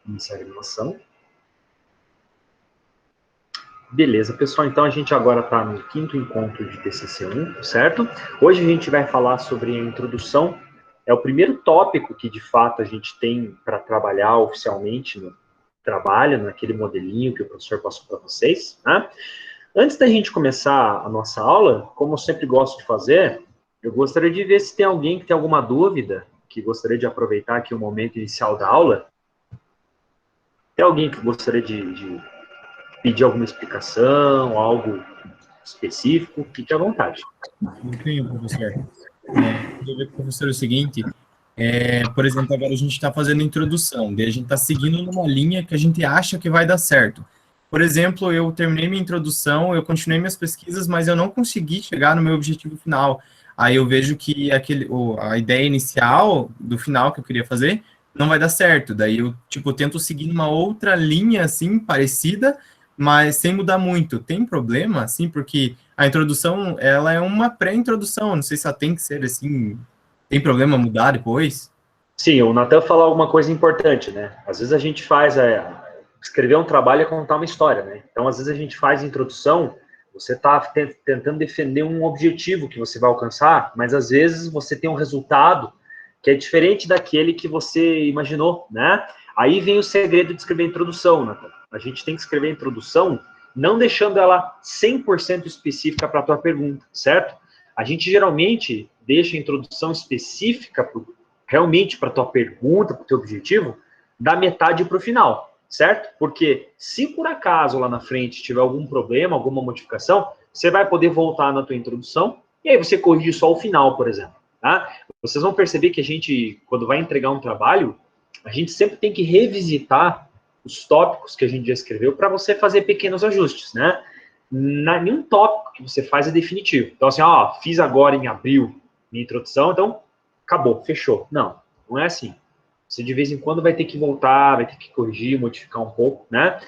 Iniciar a gravação. Beleza, pessoal, então a gente agora está no 5º encontro de TCC1, certo? Hoje a gente vai falar sobre a introdução, é o primeiro tópico que de fato a gente tem para trabalhar oficialmente no trabalho, naquele modelinho que o professor passou para vocês, né? Antes da gente começar a nossa aula, como eu sempre gosto de fazer, eu gostaria de ver se tem alguém que tem alguma dúvida, que gostaria de aproveitar aqui o momento inicial da aula. Tem alguém que gostaria de pedir alguma explicação, algo específico? Fique à vontade. Eu tenho, professor. Queria ver com o professor o seguinte, por exemplo, agora a gente está fazendo introdução, daí a gente está seguindo numa linha que a gente acha que vai dar certo. Por exemplo, eu terminei minha introdução, eu continuei minhas pesquisas, mas eu não consegui chegar no meu objetivo final. Aí eu vejo que a ideia inicial do final que eu queria fazer não vai dar certo. Daí eu, tipo, tento seguir uma outra linha, assim, parecida, mas sem mudar muito. Tem problema, assim, porque a introdução, ela é uma pré-introdução, não sei se ela tem que ser, assim, tem problema mudar depois? Sim, o Natan falou alguma coisa importante, né? Às vezes a gente faz, escrever um trabalho é contar uma história, né? Então, às vezes a gente faz introdução, você está tentando defender um objetivo que você vai alcançar, mas às vezes você tem um resultado que é diferente daquele que você imaginou, né? Aí vem o segredo de escrever a introdução, Natan. A gente tem que escrever a introdução não deixando ela 100% específica para a tua pergunta, certo? A gente geralmente deixa a introdução específica realmente para a tua pergunta, para o teu objetivo, da metade para o final, certo? Porque se por acaso lá na frente tiver algum problema, alguma modificação, você vai poder voltar na tua introdução e aí você corrige só o final, por exemplo. Tá? Vocês vão perceber que a gente, quando vai entregar um trabalho, a gente sempre tem que revisitar os tópicos que a gente já escreveu para você fazer pequenos ajustes, né? Nenhum tópico que você faz é definitivo. Então, assim, ó, fiz agora em abril minha introdução, então acabou, fechou. Não, não é assim. Você de vez em quando vai ter que voltar, vai ter que corrigir, modificar um pouco, né?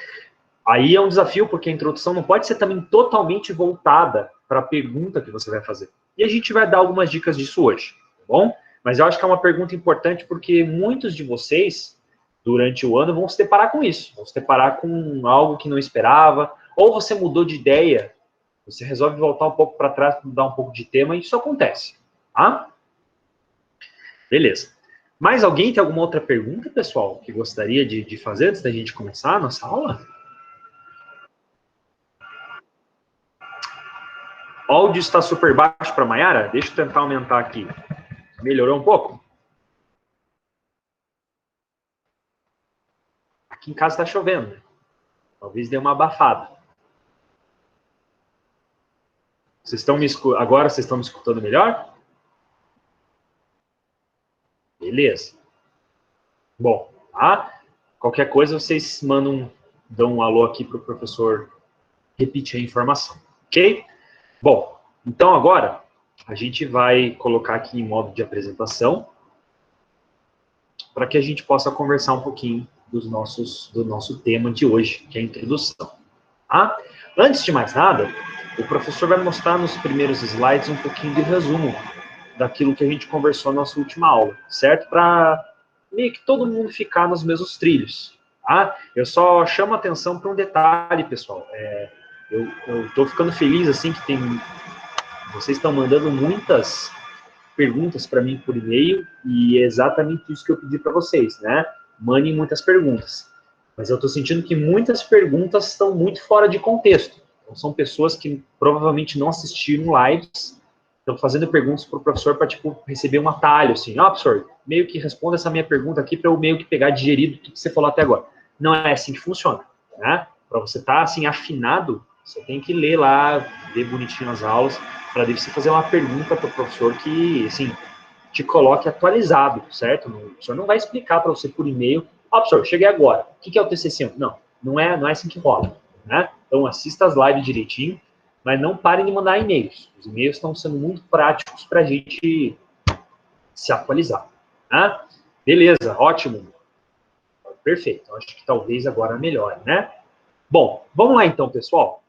Aí é um desafio, porque a introdução não pode ser também totalmente voltada para a pergunta que você vai fazer. E a gente vai dar algumas dicas disso hoje, tá bom? Mas eu acho que é uma pergunta importante porque muitos de vocês, durante o ano, vão se deparar com isso. Vão se deparar com algo que não esperava, ou você mudou de ideia, você resolve voltar um pouco para trás, mudar um pouco de tema, e isso acontece, tá? Beleza. Mais alguém tem alguma outra pergunta, pessoal, que gostaria de fazer antes da gente começar a nossa aula? O áudio está super baixo para a Mayara? Deixa eu tentar aumentar aqui. Melhorou um pouco? Aqui em casa está chovendo, né? Talvez dê uma abafada. Agora vocês estão me escutando melhor? Beleza. Bom, tá? Qualquer coisa vocês dão um alô aqui para o professor repetir a informação, ok? Bom, então agora a gente vai colocar aqui em modo de apresentação para que a gente possa conversar um pouquinho do nosso tema de hoje, que é a introdução. Tá? Antes de mais nada, o professor vai mostrar nos primeiros slides um pouquinho de resumo daquilo que a gente conversou na nossa última aula, certo? Para meio que todo mundo ficar nos mesmos trilhos. Tá? Eu só chamo a atenção para um detalhe, pessoal. Eu estou ficando feliz assim que vocês estão mandando muitas perguntas para mim por e-mail e é exatamente isso que eu pedi para vocês, né? Mandem muitas perguntas. Mas eu estou sentindo que muitas perguntas estão muito fora de contexto. Então, são pessoas que provavelmente não assistiram lives, estão fazendo perguntas para o professor para, tipo, receber um atalho, assim. Ah, professor, meio que responda essa minha pergunta aqui para eu meio que pegar digerido tudo que você falou até agora. Não é assim que funciona, né? Para você estar, assim, afinado, você tem que ler lá, ver bonitinho as aulas, para você fazer uma pergunta para o professor que, assim, te coloque atualizado, certo? O professor não vai explicar para você por e-mail, professor, cheguei agora, o que é o TCC1? Não é assim que rola, né? Então, assista as lives direitinho, mas não parem de mandar e-mails. Os e-mails estão sendo muito práticos para a gente se atualizar, né? Beleza, ótimo. Perfeito, acho que talvez agora melhore, né? Bom, vamos lá então, pessoal.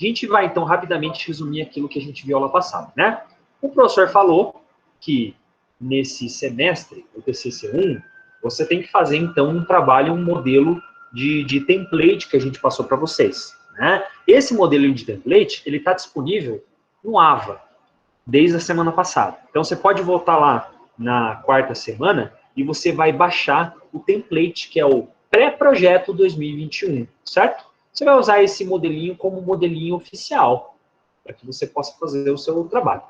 A gente vai, então, rapidamente resumir aquilo que a gente viu aula passada, né? O professor falou que, nesse semestre, o TCC1, você tem que fazer, então, um trabalho, um modelo de template que a gente passou para vocês, né? Esse modelinho de template, ele está disponível no AVA, desde a semana passada. Então, você pode voltar lá na quarta semana e você vai baixar o template, que é o pré-projeto 2021, certo? Você vai usar esse modelinho como modelinho oficial, para que você possa fazer o seu trabalho,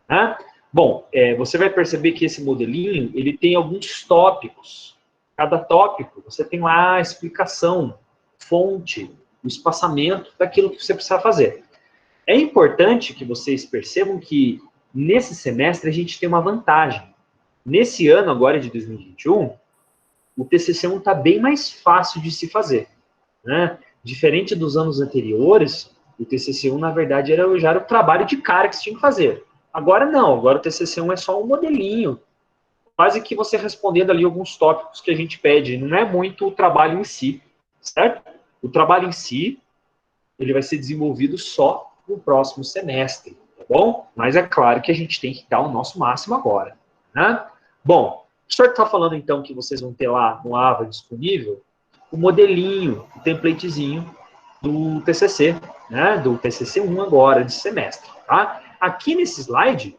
né? Bom, você vai perceber que esse modelinho, ele tem alguns tópicos. Cada tópico, você tem lá a explicação, fonte, o espaçamento daquilo que você precisa fazer. É importante que vocês percebam que, nesse semestre, a gente tem uma vantagem. Nesse ano, agora de 2021, o TCC1 está bem mais fácil de se fazer, né? Diferente dos anos anteriores, o TCC1, na verdade, já era o trabalho de cara que você tinha que fazer. Agora não, agora o TCC1 é só um modelinho, quase que você respondendo ali alguns tópicos que a gente pede, não é muito o trabalho em si, certo? O trabalho em si, ele vai ser desenvolvido só no próximo semestre, tá bom? Mas é claro que a gente tem que dar o nosso máximo agora, né? Bom, o senhor está falando então que vocês vão ter lá no AVA disponível o modelinho, o templatezinho do TCC, né? Do TCC1 agora, de semestre, tá? Aqui nesse slide,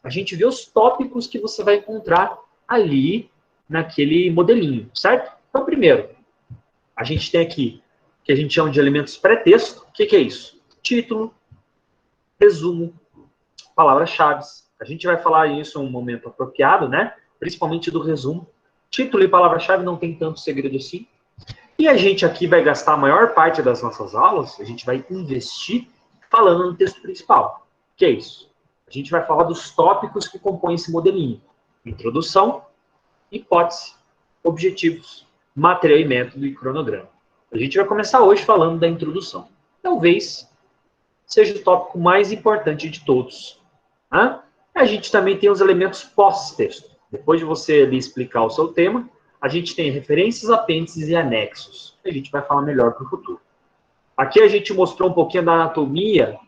a gente vê os tópicos que você vai encontrar ali naquele modelinho, certo? Então, primeiro, a gente tem aqui o que a gente chama de elementos pré-texto. O que é isso? Título, resumo, palavras-chave. A gente vai falar isso em um momento apropriado, né? Principalmente do resumo. Título e palavra-chave não tem tanto segredo assim. E a gente aqui vai gastar a maior parte das nossas aulas, a gente vai investir falando no texto principal. O que é isso? A gente vai falar dos tópicos que compõem esse modelinho. Introdução, hipótese, objetivos, material e método e cronograma. A gente vai começar hoje falando da introdução. Talvez seja o tópico mais importante de todos. Né? A gente também tem os elementos pós-texto. Depois de você ali explicar o seu tema, a gente tem referências, apêndices e anexos. A gente vai falar melhor para o futuro. Aqui a gente mostrou um pouquinho da anatomia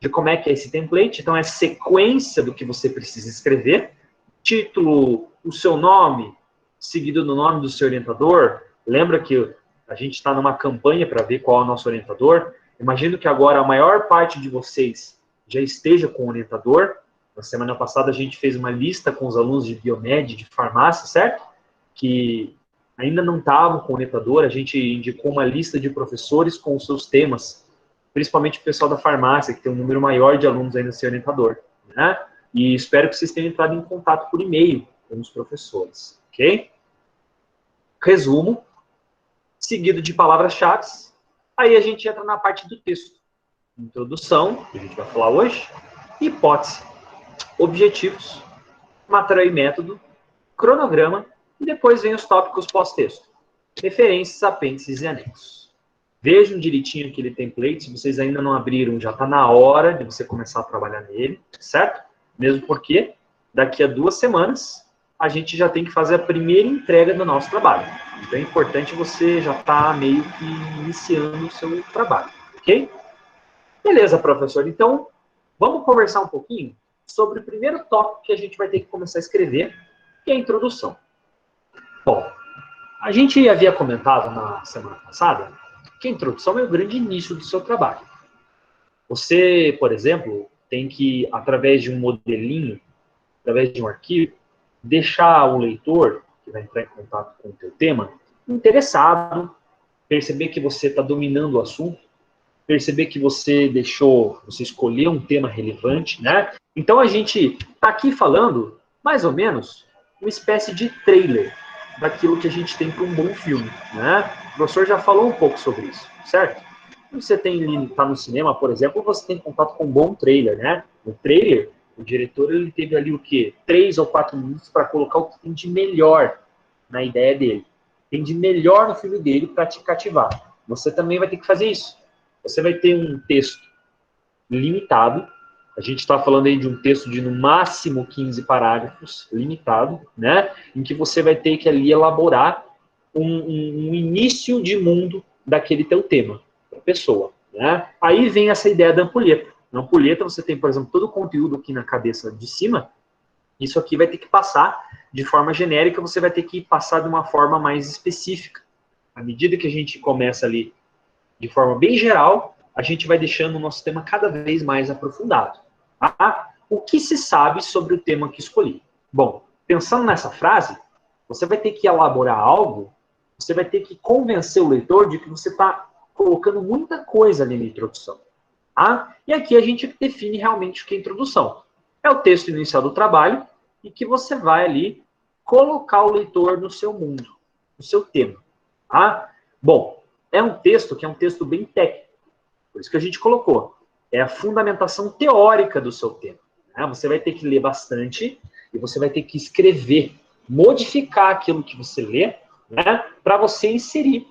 de como é que é esse template. Então, é sequência do que você precisa escrever. Título, o seu nome, seguido do nome do seu orientador. Lembra que a gente está numa campanha para ver qual é o nosso orientador. Imagino que agora a maior parte de vocês já esteja com o orientador. Na semana passada a gente fez uma lista com os alunos de biomed, de farmácia, certo? Que ainda não estavam com o orientador. A gente indicou uma lista de professores com os seus temas, principalmente o pessoal da farmácia, que tem um número maior de alunos ainda sem orientador, né? E espero que vocês tenham entrado em contato por e-mail com os professores, ok? Resumo, seguido de palavras-chave. Aí a gente entra na parte do texto. Introdução, que a gente vai falar hoje, hipótese, objetivos, material e método, cronograma, e depois vem os tópicos pós-texto. Referências, apêndices e anexos. Vejam direitinho aquele template, se vocês ainda não abriram, já está na hora de você começar a trabalhar nele, certo? Mesmo porque daqui a 2 semanas a gente já tem que fazer a primeira entrega do nosso trabalho. Então é importante você já estar meio que iniciando o seu trabalho, ok? Beleza, professor. Então, vamos conversar um pouquinho sobre o primeiro tópico que a gente vai ter que começar a escrever, que é a introdução. Bom, a gente havia comentado na semana passada que a introdução é o grande início do seu trabalho. Você, por exemplo, tem que, através de um modelinho, através de um arquivo, deixar o leitor, que vai entrar em contato com o teu tema, interessado, perceber que você está dominando o assunto, perceber que você escolheu um tema relevante, né? Então, a gente está aqui falando, mais ou menos, uma espécie de trailer daquilo que a gente tem para um bom filme, né? O professor já falou um pouco sobre isso, certo? Quando você está no cinema, por exemplo, você tem contato com um bom trailer, né? O trailer, o diretor, ele teve ali o quê? 3 ou 4 minutos para colocar o que tem de melhor na ideia dele. Tem de melhor no filme dele para te cativar. Você também vai ter que fazer isso. Você vai ter um texto limitado. A gente está falando aí de um texto de, no máximo, 15 parágrafos, limitado, né? Em que você vai ter que ali elaborar um início de mundo daquele teu tema, da pessoa, né? Aí vem essa ideia da ampulheta. Na ampulheta você tem, por exemplo, todo o conteúdo aqui na cabeça de cima. Isso aqui vai ter que passar de forma genérica, você vai ter que passar de uma forma mais específica. À medida que a gente começa ali de forma bem geral, a gente vai deixando o nosso tema cada vez mais aprofundado. Tá? O que se sabe sobre o tema que escolhi? Bom, pensando nessa frase, você vai ter que elaborar algo, você vai ter que convencer o leitor de que você está colocando muita coisa ali na introdução. Tá? E aqui a gente define realmente o que é introdução. É o texto inicial do trabalho e que você vai ali colocar o leitor no seu mundo, no seu tema. Tá? Bom, é um texto que é um texto bem técnico, por isso que a gente colocou. É a fundamentação teórica do seu tema. Né? Você vai ter que ler bastante e você vai ter que escrever, modificar aquilo que você lê, né, para você inserir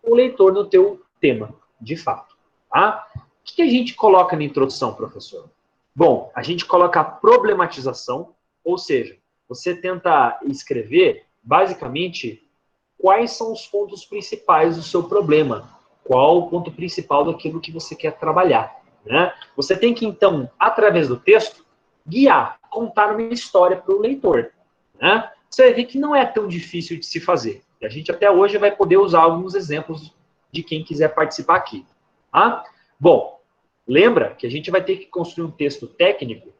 o leitor no teu tema, de fato. Tá? O que a gente coloca na introdução, professor? Bom, a gente coloca a problematização, ou seja, você tenta escrever, basicamente, quais são os pontos principais do seu problema, qual o ponto principal daquilo que você quer trabalhar. Né? Você tem que, então, através do texto, guiar, contar uma história para o leitor. Né? Você vai ver que não é tão difícil de se fazer. E a gente até hoje vai poder usar alguns exemplos de quem quiser participar aqui. Tá? Bom, lembra que a gente vai ter que construir um texto técnico,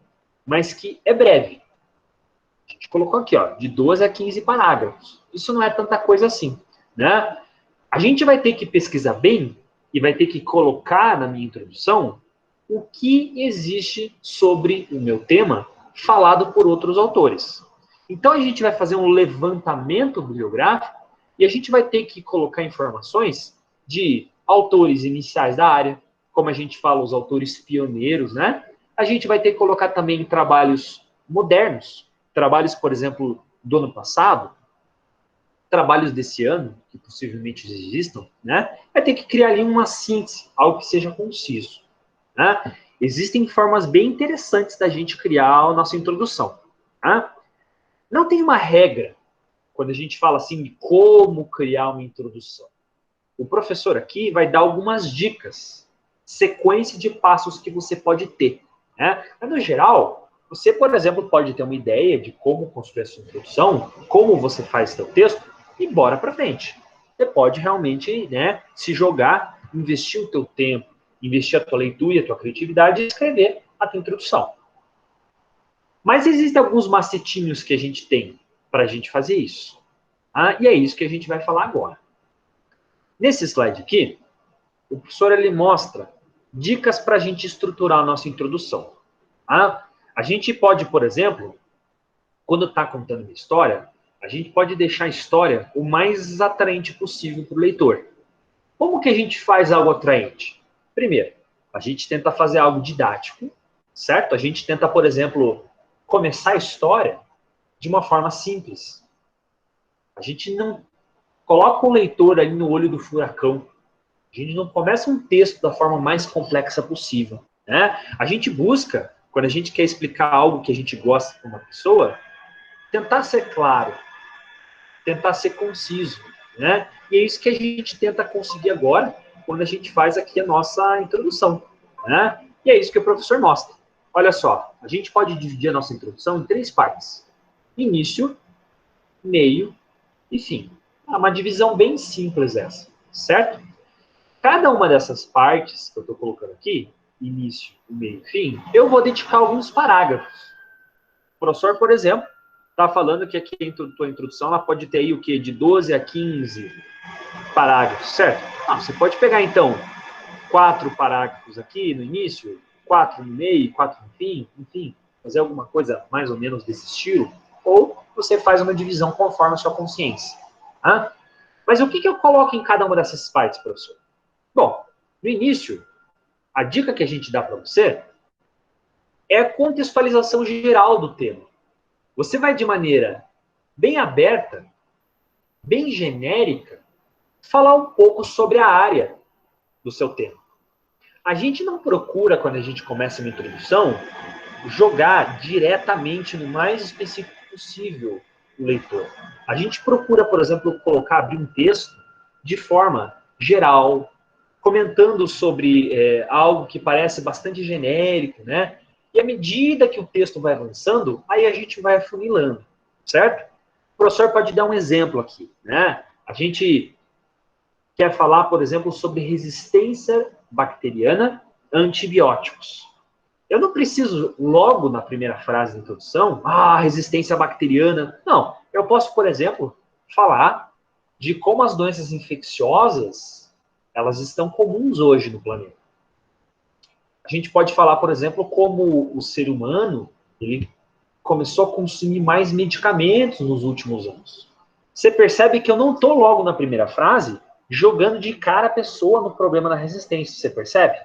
mas que é breve. A gente colocou aqui, ó, de 12 a 15 parágrafos. Isso não é tanta coisa assim. Né? A gente vai ter que pesquisar bem e vai ter que colocar na minha introdução o que existe sobre o meu tema falado por outros autores. Então, a gente vai fazer um levantamento bibliográfico e a gente vai ter que colocar informações de autores iniciais da área, como a gente fala, os autores pioneiros, né? A gente vai ter que colocar também trabalhos modernos, trabalhos, por exemplo, do ano passado, trabalhos desse ano, que possivelmente existam, né? Vai ter que criar ali uma síntese, algo que seja conciso. Né? Existem formas bem interessantes da gente criar a nossa introdução. Tá? Não tem uma regra quando a gente fala assim de como criar uma introdução. O professor aqui vai dar algumas dicas, sequência de passos que você pode ter. Né? Mas, no geral, você, por exemplo, pode ter uma ideia de como construir a sua introdução, como você faz seu texto, e bora para frente. Você pode realmente, né, se jogar, investir o teu tempo, investir a tua leitura e a tua criatividade e escrever a tua introdução. Mas existem alguns macetinhos que a gente tem para a gente fazer isso. E é isso que a gente vai falar agora. Nesse slide aqui, o professor ele mostra dicas para a gente estruturar a nossa introdução. A gente pode, por exemplo, quando está contando uma história, a gente pode deixar a história o mais atraente possível para o leitor. Como que a gente faz algo atraente? Primeiro, a gente tenta fazer algo didático, certo? A gente tenta, por exemplo, começar a história de uma forma simples. A gente não coloca o leitor ali no olho do furacão. A gente não começa um texto da forma mais complexa possível. Né? A gente busca, quando a gente quer explicar algo que a gente gosta para uma pessoa, tentar ser claro, tentar ser conciso. Né? E é isso que a gente tenta conseguir agora, quando a gente faz aqui a nossa introdução. Né? E é isso que o professor mostra. Olha só, a gente pode dividir a nossa introdução em 3 partes. Início, meio e fim. É uma divisão bem simples essa, certo? Cada uma dessas partes que eu estou colocando aqui, início, meio e fim, eu vou dedicar alguns parágrafos. O professor, por exemplo, está falando que aqui a tua introdução ela pode ter aí o quê? De 12 a 15 parágrafos, certo? Você pode pegar, então, 4 parágrafos aqui no início, 4 no meio, 4 no fim, enfim, fazer alguma coisa mais ou menos desse estilo, ou você faz uma divisão conforme a sua consciência. Mas o que eu coloco em cada uma dessas partes, professor? Bom, no início, a dica que a gente dá para você é a contextualização geral do tema. Você vai de maneira bem aberta, bem genérica, falar um pouco sobre a área do seu tema. A gente não procura, quando a gente começa uma introdução, jogar diretamente no mais específico possível o leitor. A gente procura, por exemplo, abrir um texto de forma geral, comentando sobre algo que parece bastante genérico, né? E à medida que o texto vai avançando, aí a gente vai afunilando, certo? professor pode dar um exemplo aqui, né? A gente quer falar, por exemplo, sobre resistência bacteriana a antibióticos. Eu não preciso, logo na primeira frase da introdução, resistência bacteriana. Não, eu posso, por exemplo, falar de como as doenças infecciosas, elas estão comuns hoje no planeta. A gente pode falar, por exemplo, como o ser humano, ele começou a consumir mais medicamentos nos últimos anos. Você percebe que eu não estou logo na primeira frase jogando de cara a pessoa no problema da resistência, você percebe?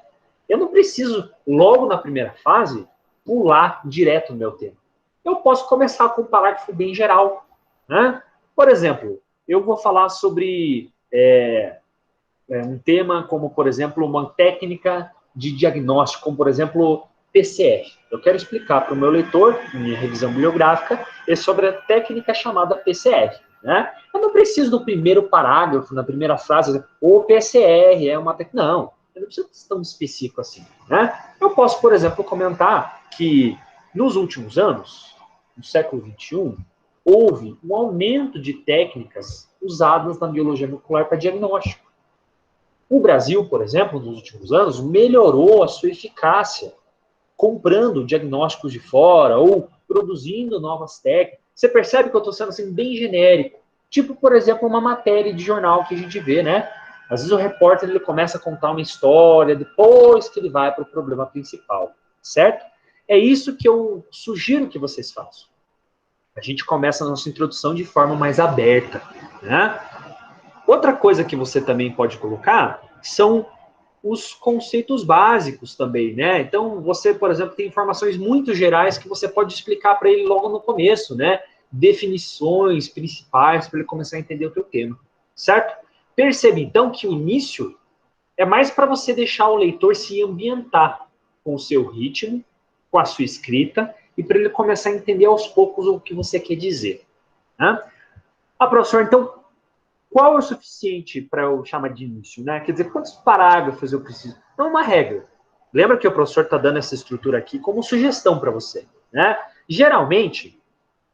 Eu não preciso, logo na primeira fase, pular direto no meu tema. Eu posso começar com um parágrafo bem geral, né? Por exemplo, eu vou falar sobre um tema como, por exemplo, uma técnica de diagnóstico, como, por exemplo, PCR. Eu quero explicar para o meu leitor, minha revisão bibliográfica, sobre a técnica chamada PCR. Né? Eu não preciso do primeiro parágrafo, na primeira frase, o PCR é uma técnica. Não, eu não preciso ser tão específico assim. Né? Eu posso, por exemplo, comentar que nos últimos anos, no século XXI, houve um aumento de técnicas usadas na biologia molecular para diagnóstico. O Brasil, por exemplo, nos últimos anos, melhorou a sua eficácia comprando diagnósticos de fora ou produzindo novas técnicas. Você percebe que eu estou sendo assim, bem genérico. Tipo, por exemplo, uma matéria de jornal que a gente vê, né? Às vezes o repórter ele começa a contar uma história depois que ele vai para o problema principal, certo? É isso que eu sugiro que vocês façam. A gente começa a nossa introdução de forma mais aberta, né? Outra coisa que você também pode colocar são os conceitos básicos também, né? Então, você, por exemplo, tem informações muito gerais que você pode explicar para ele logo no começo, né? Definições principais para ele começar a entender o teu tema, certo? Perceba, então, que o início é mais para você deixar o leitor se ambientar com o seu ritmo, com a sua escrita, e para ele começar a entender aos poucos o que você quer dizer. Né? Professor, então, qual é o suficiente para eu chamar de início? Né? Quer dizer, quantos parágrafos eu preciso? Não é uma regra. Lembra que o professor está dando essa estrutura aqui como sugestão para você. Né? Geralmente,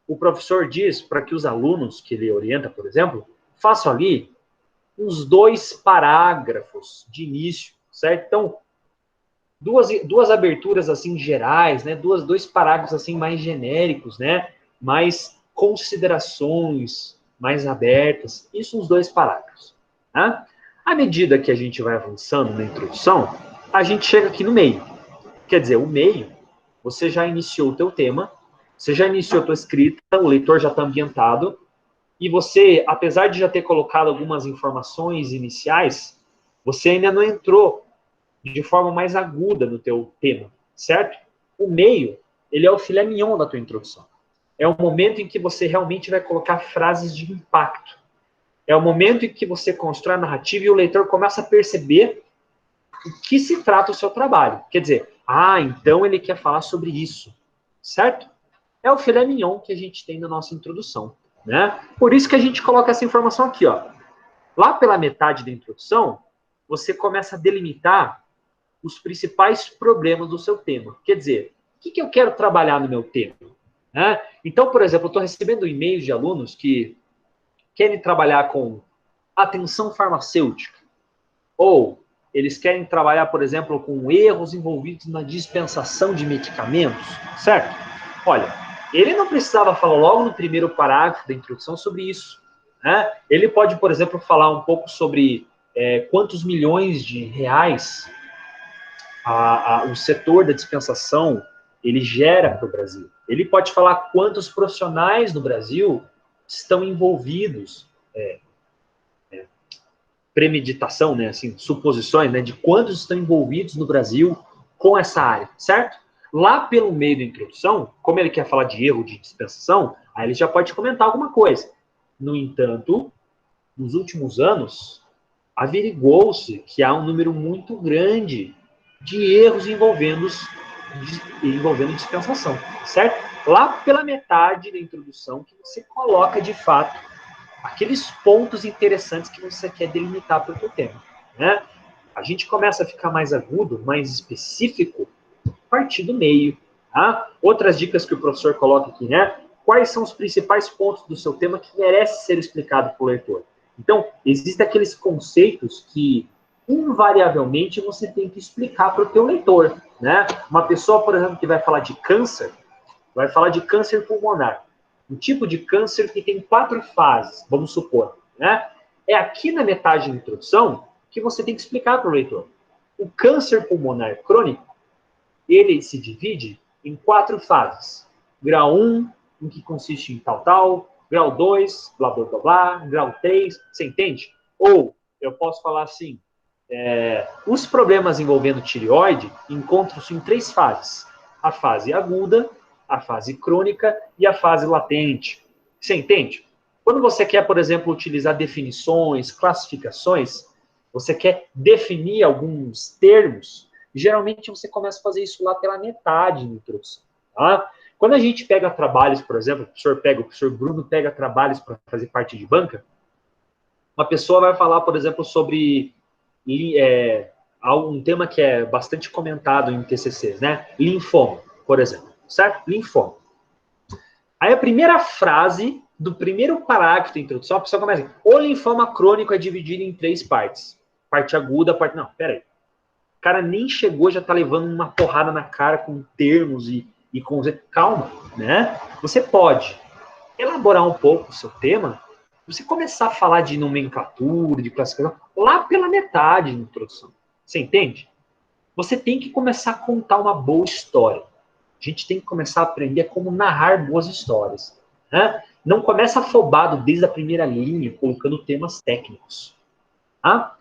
o professor diz para que os alunos que ele orienta, por exemplo, façam ali uns 2 parágrafos de início, certo? Então, duas aberturas assim gerais, né? Dois parágrafos assim mais genéricos, né? Mais considerações mais abertas, isso uns 2 parágrafos. Tá? À medida que a gente vai avançando na introdução, a gente chega aqui no meio. Quer dizer, o meio, você já iniciou o teu tema, você já iniciou a tua escrita, o leitor já está ambientado, e você, apesar de já ter colocado algumas informações iniciais, você ainda não entrou de forma mais aguda no teu tema, certo? O meio, ele é o filé mignon da tua introdução. É o momento em que você realmente vai colocar frases de impacto. É o momento em que você constrói a narrativa e o leitor começa a perceber o que se trata o seu trabalho. Quer dizer, então ele quer falar sobre isso, certo? É o filé mignon que a gente tem na nossa introdução. Né? Por isso que a gente coloca essa informação aqui. Ó. Lá pela metade da introdução, você começa a delimitar os principais problemas do seu tema. Quer dizer, o que eu quero trabalhar no meu tema? Né? Então, por exemplo, eu estou recebendo e-mails de alunos que querem trabalhar com atenção farmacêutica, ou eles querem trabalhar, por exemplo, com erros envolvidos na dispensação de medicamentos, certo? Olha, ele não precisava falar logo no primeiro parágrafo da introdução sobre isso. Né? Ele pode, por exemplo, falar um pouco sobre quantos milhões de reais o setor da dispensação ele gera para o Brasil. Ele pode falar quantos profissionais no Brasil estão envolvidos, premeditação, né, assim, suposições, né, de quantos estão envolvidos no Brasil com essa área, certo? Lá pelo meio da introdução, como ele quer falar de erro de dispensação, aí ele já pode comentar alguma coisa. No entanto, nos últimos anos, averigou-se que há um número muito grande de erros envolvendo dispensação, certo? Lá pela metade da introdução que você coloca, de fato, aqueles pontos interessantes que você quer delimitar para o seu tema. Né? A gente começa a ficar mais agudo, mais específico, a partir do meio. Tá? Outras dicas que o professor coloca aqui, né? quais são os principais pontos do seu tema que merece ser explicado para o leitor. Então, existem aqueles conceitos que, invariavelmente, você tem que explicar para o teu leitor, né? Uma pessoa, por exemplo, que vai falar de câncer, vai falar de câncer pulmonar. Um tipo de câncer que tem 4 fases, vamos supor, né? É aqui na metade da introdução que você tem que explicar para o leitor. O câncer pulmonar crônico, ele se divide em 4 fases. Grau 1, em que consiste em tal, grau 2, blá, blá, blá, blá, grau 3, você entende? Ou, eu posso falar assim, os problemas envolvendo tireoide encontram-se em 3 fases. A fase aguda, a fase crônica e a fase latente. Você entende? Quando você quer, por exemplo, utilizar definições, classificações, você quer definir alguns termos, geralmente você começa a fazer isso lá pela metade da introdução. Tá? Quando a gente pega trabalhos, por exemplo, o professor Bruno pega trabalhos para fazer parte de banca, uma pessoa vai falar, por exemplo, sobre um tema que é bastante comentado em TCCs, né? Linfoma, por exemplo, certo? Linfoma. Aí a primeira frase do primeiro parágrafo da introdução, a pessoa começa assim, o linfoma crônico é dividido em 3 partes. Parte aguda, parte... Não, peraí. O cara nem chegou, já tá levando uma porrada na cara com termos e com... Calma, né? Você pode elaborar um pouco o seu tema, você começar a falar de nomenclatura, de classificação, lá pela metade da introdução. Você entende? Você tem que começar a contar uma boa história. A gente tem que começar a aprender como narrar boas histórias. Né? Não começa afobado desde a primeira linha, colocando temas técnicos. Tá?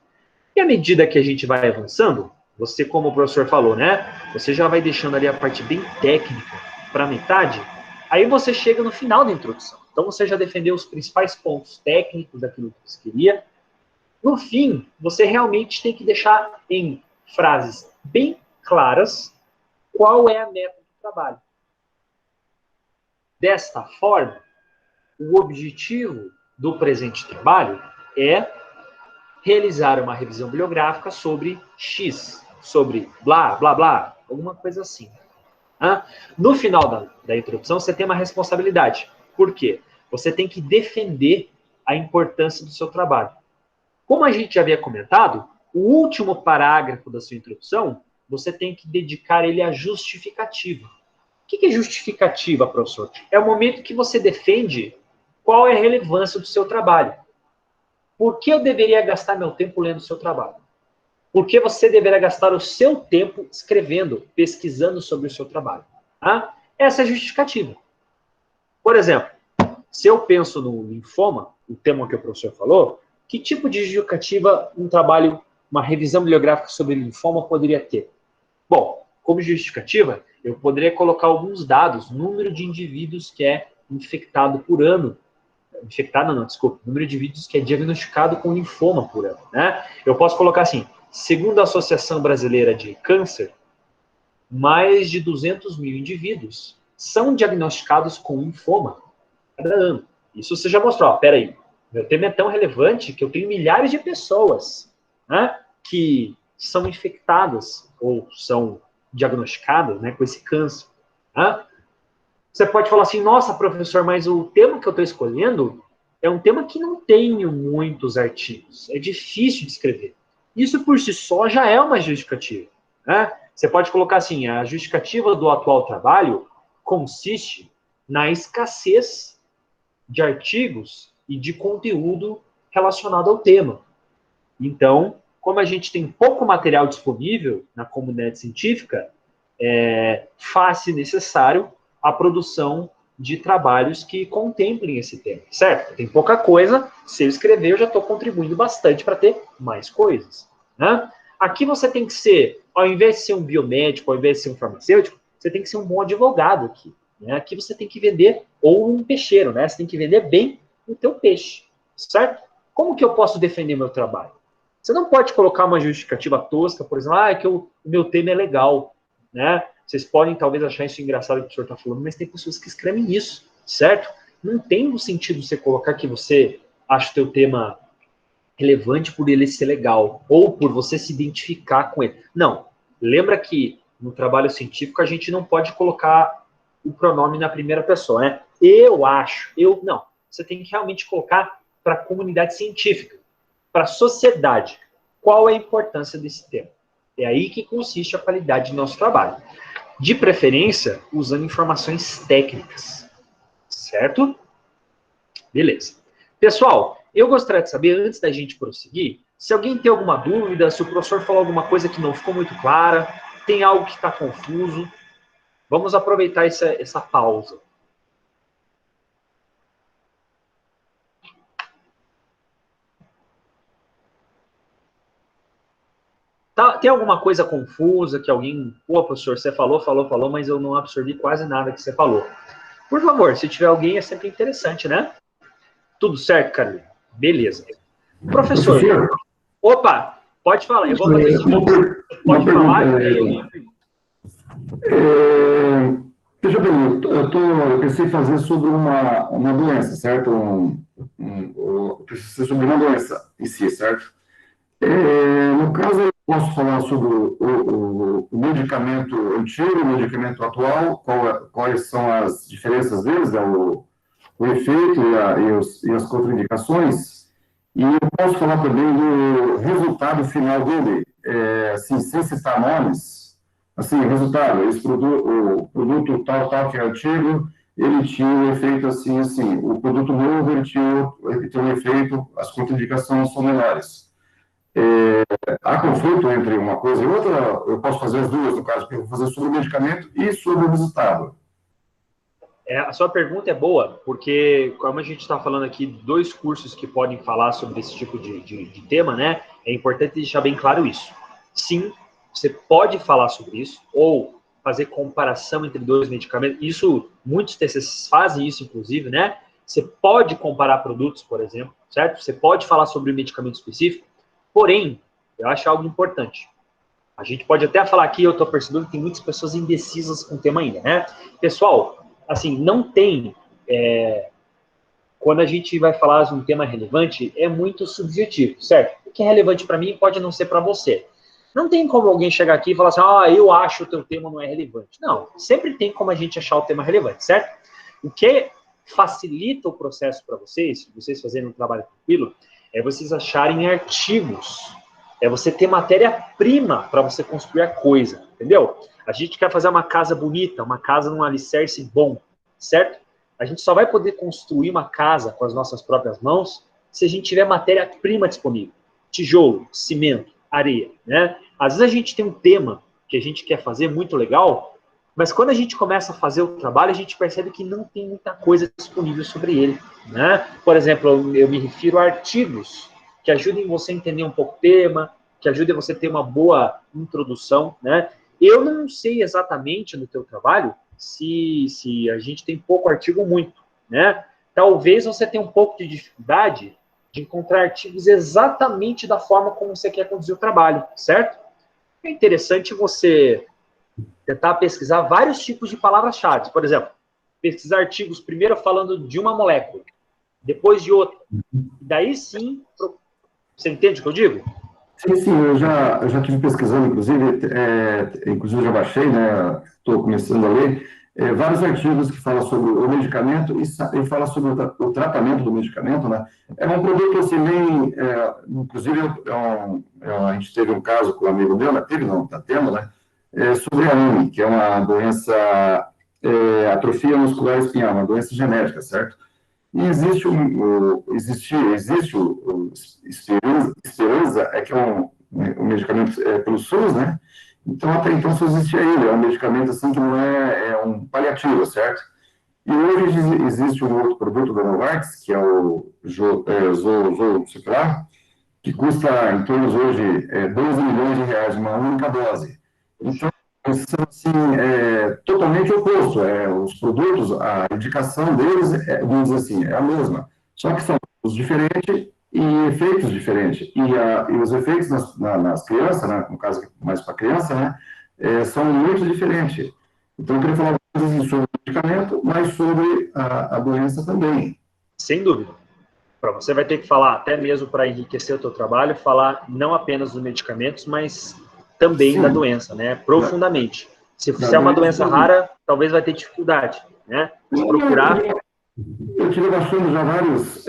E à medida que a gente vai avançando, você, como o professor falou, né? Você já vai deixando ali a parte bem técnica para a metade, aí você chega no final da introdução. Então você já defendeu os principais pontos técnicos daquilo que você queria. No fim, você realmente tem que deixar em frases bem claras qual é a meta do trabalho. Desta forma, o objetivo do presente trabalho é realizar uma revisão bibliográfica sobre X, sobre blá, blá, blá, alguma coisa assim. No final da introdução, você tem uma responsabilidade. Por quê? Você tem que defender a importância do seu trabalho. Como a gente já havia comentado, o último parágrafo da sua introdução, você tem que dedicar ele à justificativa. O que é justificativa, professor? É o momento que você defende qual é a relevância do seu trabalho. Por que eu deveria gastar meu tempo lendo o seu trabalho? Por que você deveria gastar o seu tempo escrevendo, pesquisando sobre o seu trabalho? Tá? Essa é a justificativa. Por exemplo, se eu penso no linfoma, o tema que o professor falou, que tipo de justificativa um trabalho, uma revisão bibliográfica sobre linfoma poderia ter? Bom, como justificativa, eu poderia colocar alguns dados, número de indivíduos que é infectado por ano. Número de indivíduos que é diagnosticado com linfoma por ano. Né? Eu posso colocar assim, segundo a Associação Brasileira de Câncer, mais de 200 mil indivíduos são diagnosticados com linfoma cada ano. Isso você já mostrou. Peraí, meu tema é tão relevante que eu tenho milhares de pessoas, né, que são infectadas ou são diagnosticadas, né, com esse câncer. Né? Você pode falar assim, nossa, professor, mas o tema que eu estou escolhendo é um tema que não tem muitos artigos. É difícil de escrever. Isso por si só já é uma justificativa. Né? Você pode colocar assim, a justificativa do atual trabalho consiste na escassez de artigos e de conteúdo relacionado ao tema. Então, como a gente tem pouco material disponível na comunidade científica, faz-se necessário a produção de trabalhos que contemplem esse tema, certo? Tem pouca coisa, se eu escrever, eu já estou contribuindo bastante para ter mais coisas. Né? Aqui você tem que ser, ao invés de ser um biomédico, ao invés de ser um farmacêutico, você tem que ser um bom advogado aqui. Né? Aqui você tem que vender, ou um peixeiro, né? Você tem que vender bem o teu peixe, certo? Como que eu posso defender meu trabalho? Você não pode colocar uma justificativa tosca, por exemplo, que o meu tema é legal, né? Vocês podem talvez achar isso engraçado que o senhor está falando, mas tem pessoas que escrevem isso, certo? Não tem sentido você colocar que você acha o teu tema relevante por ele ser legal, ou por você se identificar com ele. Não. Lembra que no trabalho científico a gente não pode colocar o pronome na primeira pessoa, né? eu acho, não. Você tem que realmente colocar para a comunidade científica, para a sociedade, qual é a importância desse tema. É aí que consiste a qualidade do nosso trabalho. De preferência, usando informações técnicas. Certo? Beleza. Pessoal, eu gostaria de saber, antes da gente prosseguir, se alguém tem alguma dúvida, se o professor falou alguma coisa que não ficou muito clara, tem algo que está confuso. Vamos aproveitar essa pausa. Tá, tem alguma coisa confusa que alguém... Pô, professor, você falou, mas eu não absorvi quase nada que você falou. Por favor, se tiver alguém, é sempre interessante, né? Tudo certo, Carlinhos? Beleza. Professor, opa, pode falar. Eu vou fazer isso. Pode falar. Deixa eu perguntar, eu pensei em fazer sobre uma doença, certo? Eu pensei sobre uma doença em si, certo? No caso, eu posso falar sobre o medicamento antigo, o medicamento atual, quais são as diferenças deles, né? O efeito e as contraindicações. E eu posso falar também do resultado final dele, assim, sem citar nomes. Assim, o resultado, o produto tal que é antigo, ele tinha um efeito assim. O produto novo, ele tem um efeito, as contraindicações são menores. Há conflito entre uma coisa e outra? Eu posso fazer as duas, no caso, porque eu vou fazer sobre o medicamento e sobre o resultado. A sua pergunta é boa, porque como a gente está falando aqui, 2 cursos que podem falar sobre esse tipo de tema, né? É importante deixar bem claro isso. Sim, você pode falar sobre isso, ou fazer comparação entre 2 medicamentos. Isso, muitos TCCs fazem isso, inclusive, né? Você pode comparar produtos, por exemplo, certo? Você pode falar sobre um medicamento específico, porém, eu acho algo importante. A gente pode até falar aqui, eu estou percebendo que tem muitas pessoas indecisas com o tema ainda, né? Pessoal, assim, não tem... quando a gente vai falar de um tema relevante, é muito subjetivo, certo? O que é relevante para mim pode não ser para você. Não tem como alguém chegar aqui e falar assim, eu acho que o teu tema não é relevante. Não, sempre tem como a gente achar o tema relevante, certo? O que facilita o processo para vocês fazerem um trabalho tranquilo, é vocês acharem artigos. É você ter matéria-prima para você construir a coisa, entendeu? A gente quer fazer uma casa bonita, uma casa num alicerce bom, certo? A gente só vai poder construir uma casa com as nossas próprias mãos se a gente tiver matéria-prima disponível. Tijolo, cimento, areia, né? Às vezes a gente tem um tema que a gente quer fazer muito legal, mas quando a gente começa a fazer o trabalho, a gente percebe que não tem muita coisa disponível sobre ele, né? Por exemplo, eu me refiro a artigos que ajudem você a entender um pouco o tema, que ajudem você a ter uma boa introdução, né? Eu não sei exatamente no teu trabalho se a gente tem pouco artigo ou muito, né? Talvez você tenha um pouco de dificuldade de encontrar artigos exatamente da forma como você quer conduzir o trabalho, certo? É interessante você tentar pesquisar vários tipos de palavras-chave. Por exemplo, pesquisar artigos primeiro falando de uma molécula, depois de outra. Daí sim, você entende o que eu digo? Sim, eu já estive pesquisando, inclusive eu já baixei, né? Estou começando a ler vários artigos que falam sobre o medicamento e fala sobre o tratamento do medicamento, né? É um produto assim bem, inclusive a gente teve um caso com um amigo meu, está tendo, né? Sobre a AME, que é uma doença, atrofia muscular espinhal, uma doença genética, certo? E existe o Esperanza, que é um medicamento pelo SUS, né? Então, até então, só existia ele. É um medicamento, assim, que não é um paliativo, certo? E hoje existe um outro produto da Novartis, que é o Zolciclar, que custa, em torno de hoje, 12 milhões de reais, uma única dose. Então, são, assim, totalmente oposto. Os produtos, a indicação deles, vamos dizer assim, é a mesma. Só que são produtos diferentes e efeitos diferentes. E os efeitos nas crianças, né, no caso mais para criança, né, são muito diferentes. Então, eu queria falar sobre o medicamento, mas sobre a doença também. Sem dúvida. Você vai ter que falar, até mesmo para enriquecer o teu trabalho, falar não apenas dos medicamentos, mas também da doença, né? Profundamente. Se é uma doença rara, talvez vai ter dificuldade, né? Se procurar... Eu tive baixando já vários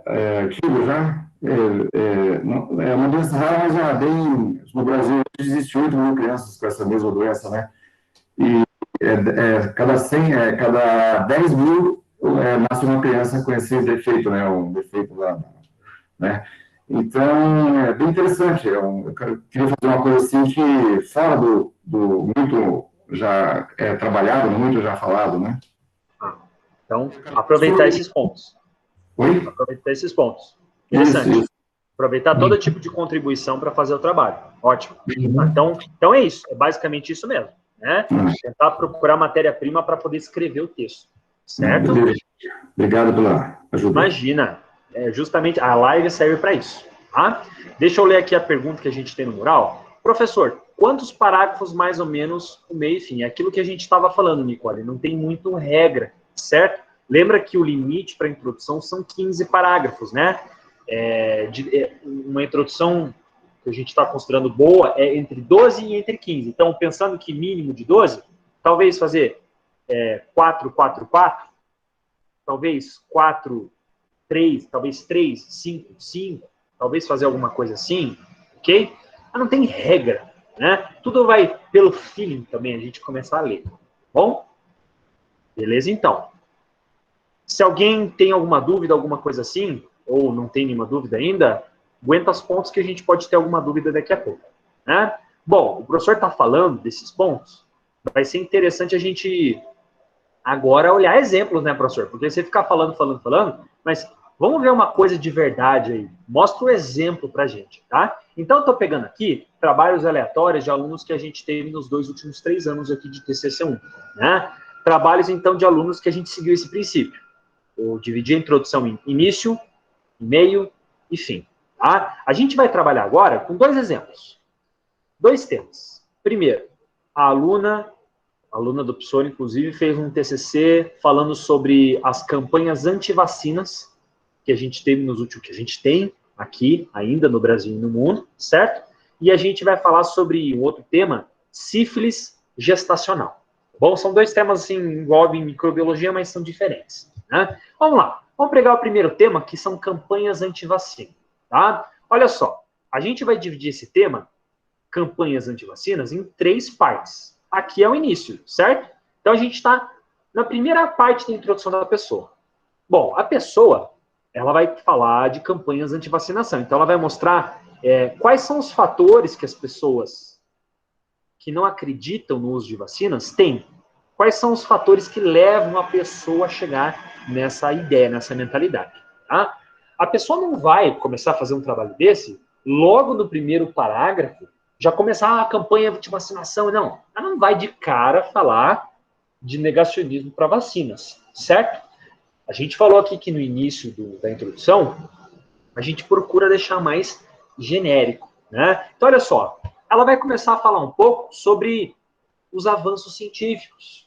artigos já. É uma doença rara, mas já bem. No Brasil existe 8 mil crianças com essa mesma doença, né? E cada 10 mil nasce uma criança com esse defeito, né? Um defeito lá, né? Então, é bem interessante. Eu queria fazer uma coisa assim que fora do muito já trabalhado, muito já falado, né? Então, aproveitar esses pontos. Oi? Aproveitar esses pontos. Interessante. Isso. Aproveitar todo tipo de contribuição para fazer o trabalho. Ótimo. Então é isso. É basicamente isso mesmo. Né? Tentar procurar matéria-prima para poder escrever o texto. Certo? Obrigado pela ajuda. Imagina. Justamente a live serve para isso. Tá? Deixa eu ler aqui a pergunta que a gente tem no mural. Professor, quantos parágrafos mais ou menos o meio e fim? É aquilo que a gente estava falando, Nicole. Não tem muito regra, certo? Lembra que o limite para introdução são 15 parágrafos, né? Uma introdução que a gente está considerando boa é entre 12 e entre 15. Então, pensando que mínimo de 12, talvez fazer 4, 4, 4, talvez 4, 3, talvez 3, 5, 5, talvez fazer alguma coisa assim, ok? Mas não tem regra, né? Tudo vai pelo feeling também, a gente começar a ler. Bom? Beleza, então. Se alguém tem alguma dúvida, alguma coisa assim, ou não tem nenhuma dúvida ainda, aguenta os pontos que a gente pode ter alguma dúvida daqui a pouco, né? Bom, o professor está falando desses pontos, vai ser interessante a gente agora olhar exemplos, né, professor? Porque você ficar falando, mas vamos ver uma coisa de verdade aí. Mostra o exemplo pra gente, tá? Então, eu tô pegando aqui trabalhos aleatórios de alunos que a gente teve nos 2 últimos 3 anos aqui de TCC1, né? Trabalhos, então, de alunos que a gente seguiu esse princípio. Eu dividi a introdução em início, meio e fim, tá? A gente vai trabalhar agora com 2 exemplos. 2 temas. Primeiro, a aluna do PSOL, inclusive, fez um TCC falando sobre as campanhas anti-vacinas que a gente teve nos últimos, que a gente tem aqui ainda no Brasil e no mundo, certo? E a gente vai falar sobre um outro tema, sífilis gestacional. Bom, são 2 temas assim, envolvem microbiologia, mas são diferentes, né? Vamos lá. Vamos pegar o primeiro tema, que são campanhas anti-vacina, tá? Olha só, a gente vai dividir esse tema, campanhas anti-vacinas, em 3 partes. Aqui é o início, certo? Então, a gente está na primeira parte da introdução da pessoa. Bom, a pessoa, ela vai falar de campanhas anti-vacinação. Então, ela vai mostrar quais são os fatores que as pessoas que não acreditam no uso de vacinas têm. Quais são os fatores que levam a pessoa a chegar nessa ideia, nessa mentalidade. Tá? A pessoa não vai começar a fazer um trabalho desse logo no primeiro parágrafo, já começar a campanha de vacinação. Não, ela não vai de cara falar de negacionismo para vacinas, certo? A gente falou aqui que no início da introdução, a gente procura deixar mais genérico, né? Então, olha só, ela vai começar a falar um pouco sobre os avanços científicos,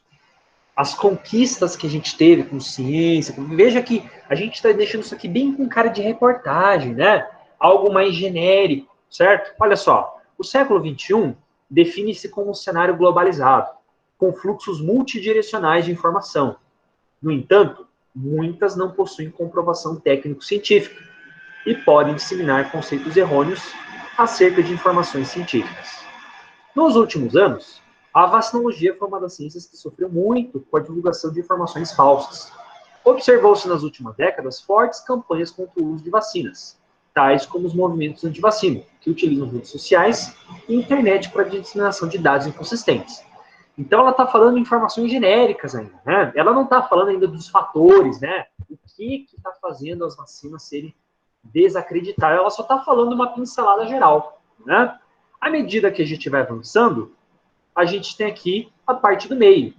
as conquistas que a gente teve com ciência. Veja que a gente está deixando isso aqui bem com cara de reportagem, né? Algo mais genérico, certo? Olha só, o século XXI define-se como um cenário globalizado, com fluxos multidirecionais de informação. No entanto, muitas não possuem comprovação técnico-científica e podem disseminar conceitos errôneos acerca de informações científicas. Nos últimos anos, a vacinologia foi uma das ciências que sofreu muito com a divulgação de informações falsas. Observou-se nas últimas décadas fortes campanhas contra o uso de vacinas, tais como os movimentos anti-vacina, que utilizam redes sociais e internet para a disseminação de dados inconsistentes. Então, ela está falando de informações genéricas ainda, né? Ela não está falando ainda dos fatores, né? O que está fazendo as vacinas serem desacreditadas. Ela só está falando uma pincelada geral, né? À medida que a gente vai avançando, a gente tem aqui a parte do meio.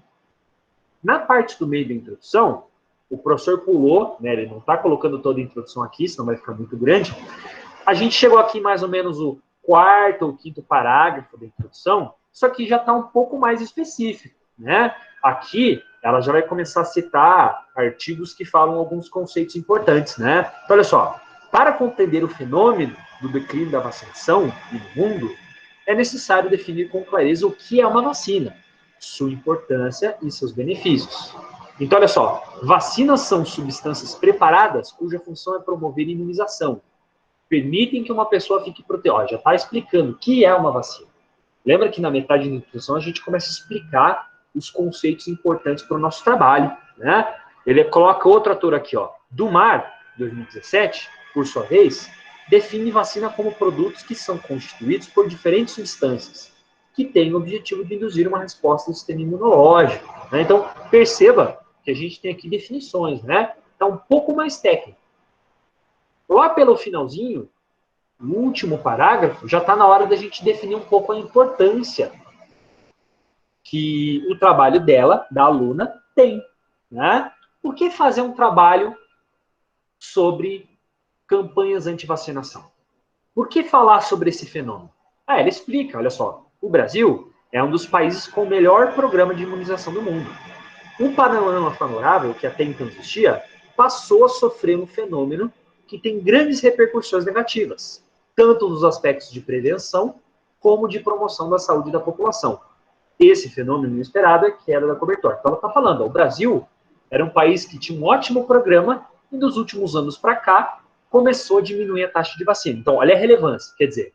Na parte do meio da introdução, o professor pulou, né? Ele não está colocando toda a introdução aqui, senão vai ficar muito grande. A gente chegou aqui mais ou menos o 4º ou 5º parágrafo da introdução, só que já está um pouco mais específico, né? Aqui, ela já vai começar a citar artigos que falam alguns conceitos importantes, né? Então, olha só, para compreender o fenômeno do declínio da vacinação no mundo, é necessário definir com clareza o que é uma vacina, sua importância e seus benefícios. Então, olha só, vacinas são substâncias preparadas cuja função é promover imunização. Permitem que uma pessoa fique protegida. Já está explicando o que é uma vacina. Lembra que na metade da introdução a gente começa a explicar os conceitos importantes para o nosso trabalho, né? Ele coloca outro ator aqui, ó. Dumar, 2017, por sua vez, define vacina como produtos que são constituídos por diferentes substâncias que têm o objetivo de induzir uma resposta do sistema imunológico, né? Então, perceba que a gente tem aqui definições, né? Está um pouco mais técnico. Lá pelo finalzinho, no último parágrafo, já está na hora da gente definir um pouco a importância que o trabalho dela, da aluna, tem, né? Por que fazer um trabalho sobre campanhas anti-vacinação? Por que falar sobre esse fenômeno? Ela explica, olha só, o Brasil é um dos países com o melhor programa de imunização do mundo. Um panorama favorável, que até então existia, passou a sofrer um fenômeno que tem grandes repercussões negativas, tanto nos aspectos de prevenção, como de promoção da saúde da população. Esse fenômeno inesperado é a queda da cobertura. Então ela está falando, ó, o Brasil era um país que tinha um ótimo programa e nos últimos anos para cá começou a diminuir a taxa de vacina. Então olha a relevância, quer dizer,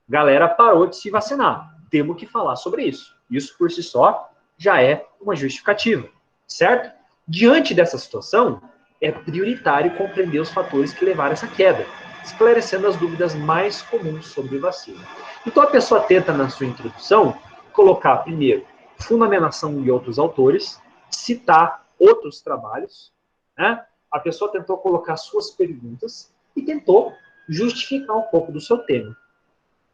a galera parou de se vacinar. Temos que falar sobre isso. Isso por si só já é uma justificativa, certo? Diante dessa situação, é prioritário compreender os fatores que levaram a essa queda, esclarecendo as dúvidas mais comuns sobre vacina. Então a pessoa tenta, na sua introdução, colocar primeiro fundamentação e outros autores, citar outros trabalhos, né? A pessoa tentou colocar suas perguntas e tentou justificar um pouco do seu tema.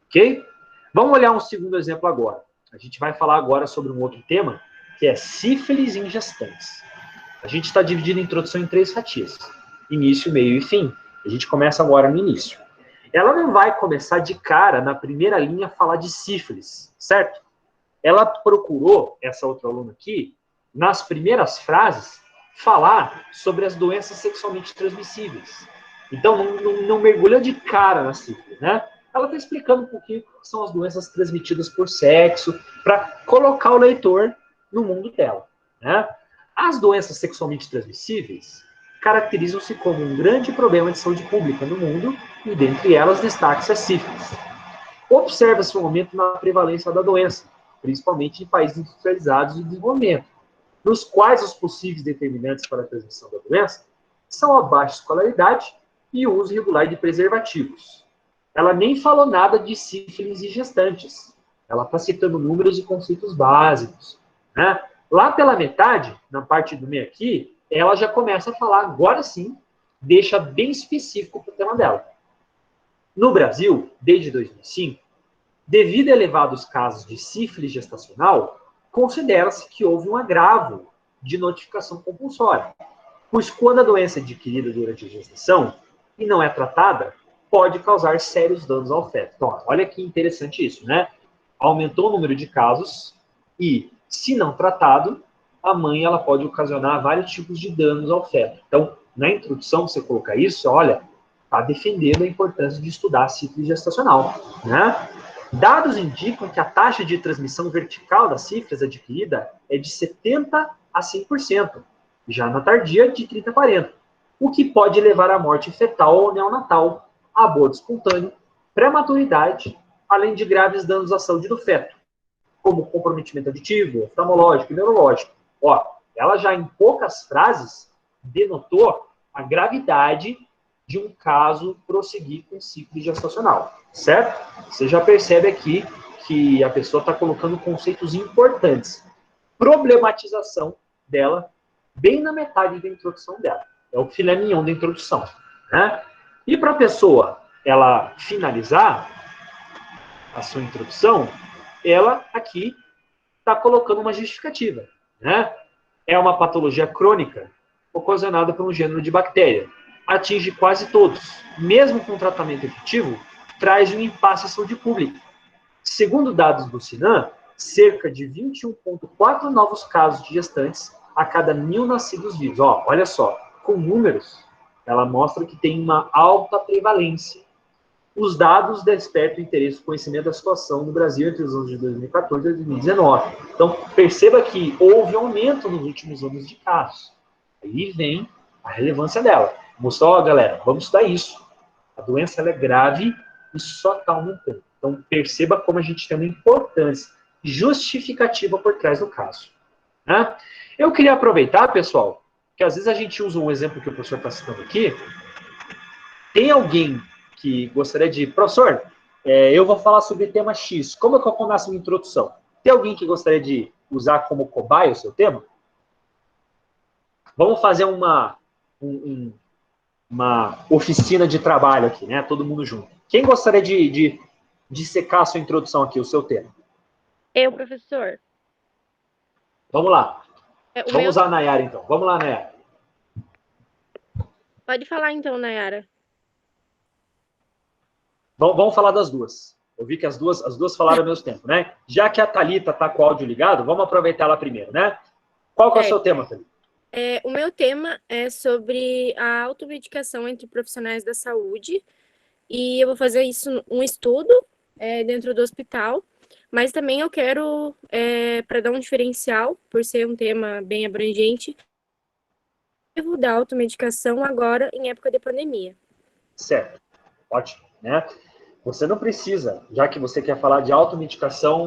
Ok? Vamos olhar um segundo exemplo agora. A gente vai falar agora sobre um outro tema, que é sífilis em gestantes. A gente está dividindo a introdução em 3 fatias. Início, meio e fim. A gente começa agora no início. Ela não vai começar de cara, na primeira linha, a falar de sífilis, certo? Ela procurou, essa outra aluna aqui, nas primeiras frases, falar sobre as doenças sexualmente transmissíveis. Então, não mergulha de cara na sífilis, né? Ela está explicando um pouquinho o que são as doenças transmitidas por sexo, para colocar o leitor no mundo dela, né? As doenças sexualmente transmissíveis caracterizam-se como um grande problema de saúde pública no mundo, e dentre elas destaca-se a sífilis. Observa-se um aumento na prevalência da doença, principalmente em países industrializados e de desenvolvimento, nos quais os possíveis determinantes para a transmissão da doença são a baixa escolaridade e o uso irregular de preservativos. Ela nem falou nada de sífilis e gestantes. Ela está citando números e conceitos básicos, né? Lá pela metade, na parte do meio aqui, ela já começa a falar, agora sim, deixa bem específico para o tema dela. No Brasil, desde 2005, devido a elevados casos de sífilis gestacional, considera-se que houve um agravo de notificação compulsória, pois quando a doença é adquirida durante a gestação e não é tratada, pode causar sérios danos ao feto. Então, olha que interessante isso, né? Aumentou o número de casos e, se não tratado, a mãe ela pode ocasionar vários tipos de danos ao feto. Então, na introdução, você colocar isso, olha, está defendendo a importância de estudar a sífilis gestacional, né? Dados indicam que a taxa de transmissão vertical da sífilis adquirida é de 70% a 100%, já na tardia de 30% a 40%, o que pode levar à morte fetal ou neonatal, aborto espontâneo, prematuridade, além de graves danos à saúde do feto, como comprometimento auditivo, oftalmológico e neurológico. Ó, ela já em poucas frases denotou a gravidade de um caso prosseguir com sífilis gestacional, certo? Você já percebe aqui que a pessoa está colocando conceitos importantes. Problematização dela bem na metade da introdução dela. É o filé mignon da introdução, né? E para a pessoa ela finalizar a sua introdução, ela aqui está colocando uma justificativa, né? É uma patologia crônica ocasionada por um gênero de bactéria. Atinge quase todos. Mesmo com tratamento efetivo, traz um impasse à saúde pública. Segundo dados do Sinan, cerca de 21,4 novos casos de gestantes a cada 1.000 nascidos vivos. Ó, olha só, com números, ela mostra que tem uma alta prevalência. Os dados despertam interesse e conhecimento da situação no Brasil entre os anos de 2014 e 2019. Então, perceba que houve aumento nos últimos anos de casos. Aí vem a relevância dela. Mostrou, ó, galera, vamos estudar isso. A doença ela é grave e só está aumentando. Então, perceba como a gente tem uma importância justificativa por trás do caso. Né? Eu queria aproveitar, pessoal, que às vezes a gente usa um exemplo que o professor está citando aqui. Tem alguém que gostaria de... Professor, eu voi falar sobre tema X. Como é que eu começo uma introdução? Tem alguém que gostaria de usar como cobaia o seu tema? Vamos fazer uma oficina de trabalho aqui, né? Todo mundo junto. Quem gostaria de secar a sua introdução aqui, o seu tema? Eu, professor. Vamos lá. Vamos usar a Nayara, então. Vamos lá, Nayara. Pode falar, então, Nayara. Vamos falar das duas. Eu vi que as duas falaram ao mesmo tempo, né? Já que a Thalita está com o áudio ligado, vamos aproveitar ela primeiro, né? Qual que é o seu tema, Thalita? O meu tema é sobre a automedicação entre profissionais da saúde. E eu vou fazer isso, um estudo dentro do hospital. Mas também eu quero, para dar um diferencial, por ser um tema bem abrangente, da automedicação agora em época de pandemia. Certo. Ótimo, né? Você não precisa, já que você quer falar de automedicação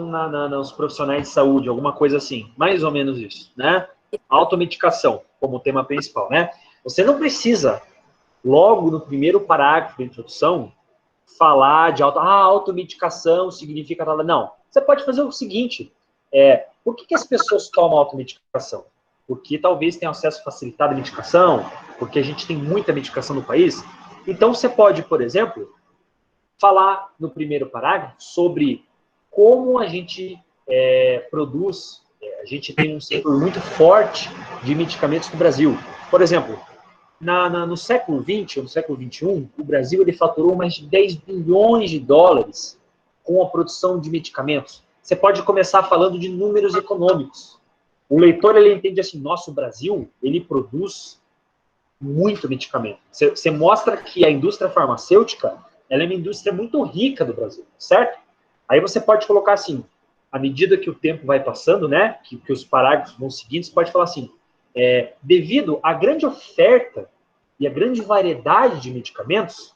nos profissionais de saúde, alguma coisa assim, mais ou menos isso, né? Automedicação como tema principal, né? Você não precisa, logo no primeiro parágrafo da introdução, falar de automedicação significa nada. Não. Você pode fazer o seguinte, por que as pessoas tomam automedicação? Porque talvez tenham acesso facilitado à medicação, porque a gente tem muita medicação no país. Então, você pode, por exemplo, falar no primeiro parágrafo sobre como a gente produz, a gente tem um setor muito forte de medicamentos no Brasil. Por exemplo, no século XX ou no século XXI, o Brasil ele faturou mais de 10 bilhões de dólares com a produção de medicamentos. Você pode começar falando de números econômicos. O leitor ele entende assim, nosso Brasil ele produz muito medicamento. Você mostra que a indústria farmacêutica ela é uma indústria muito rica do Brasil, certo? Aí você pode colocar assim, à medida que o tempo vai passando, né, que os parágrafos vão seguindo, você pode falar assim, devido à grande oferta e à grande variedade de medicamentos,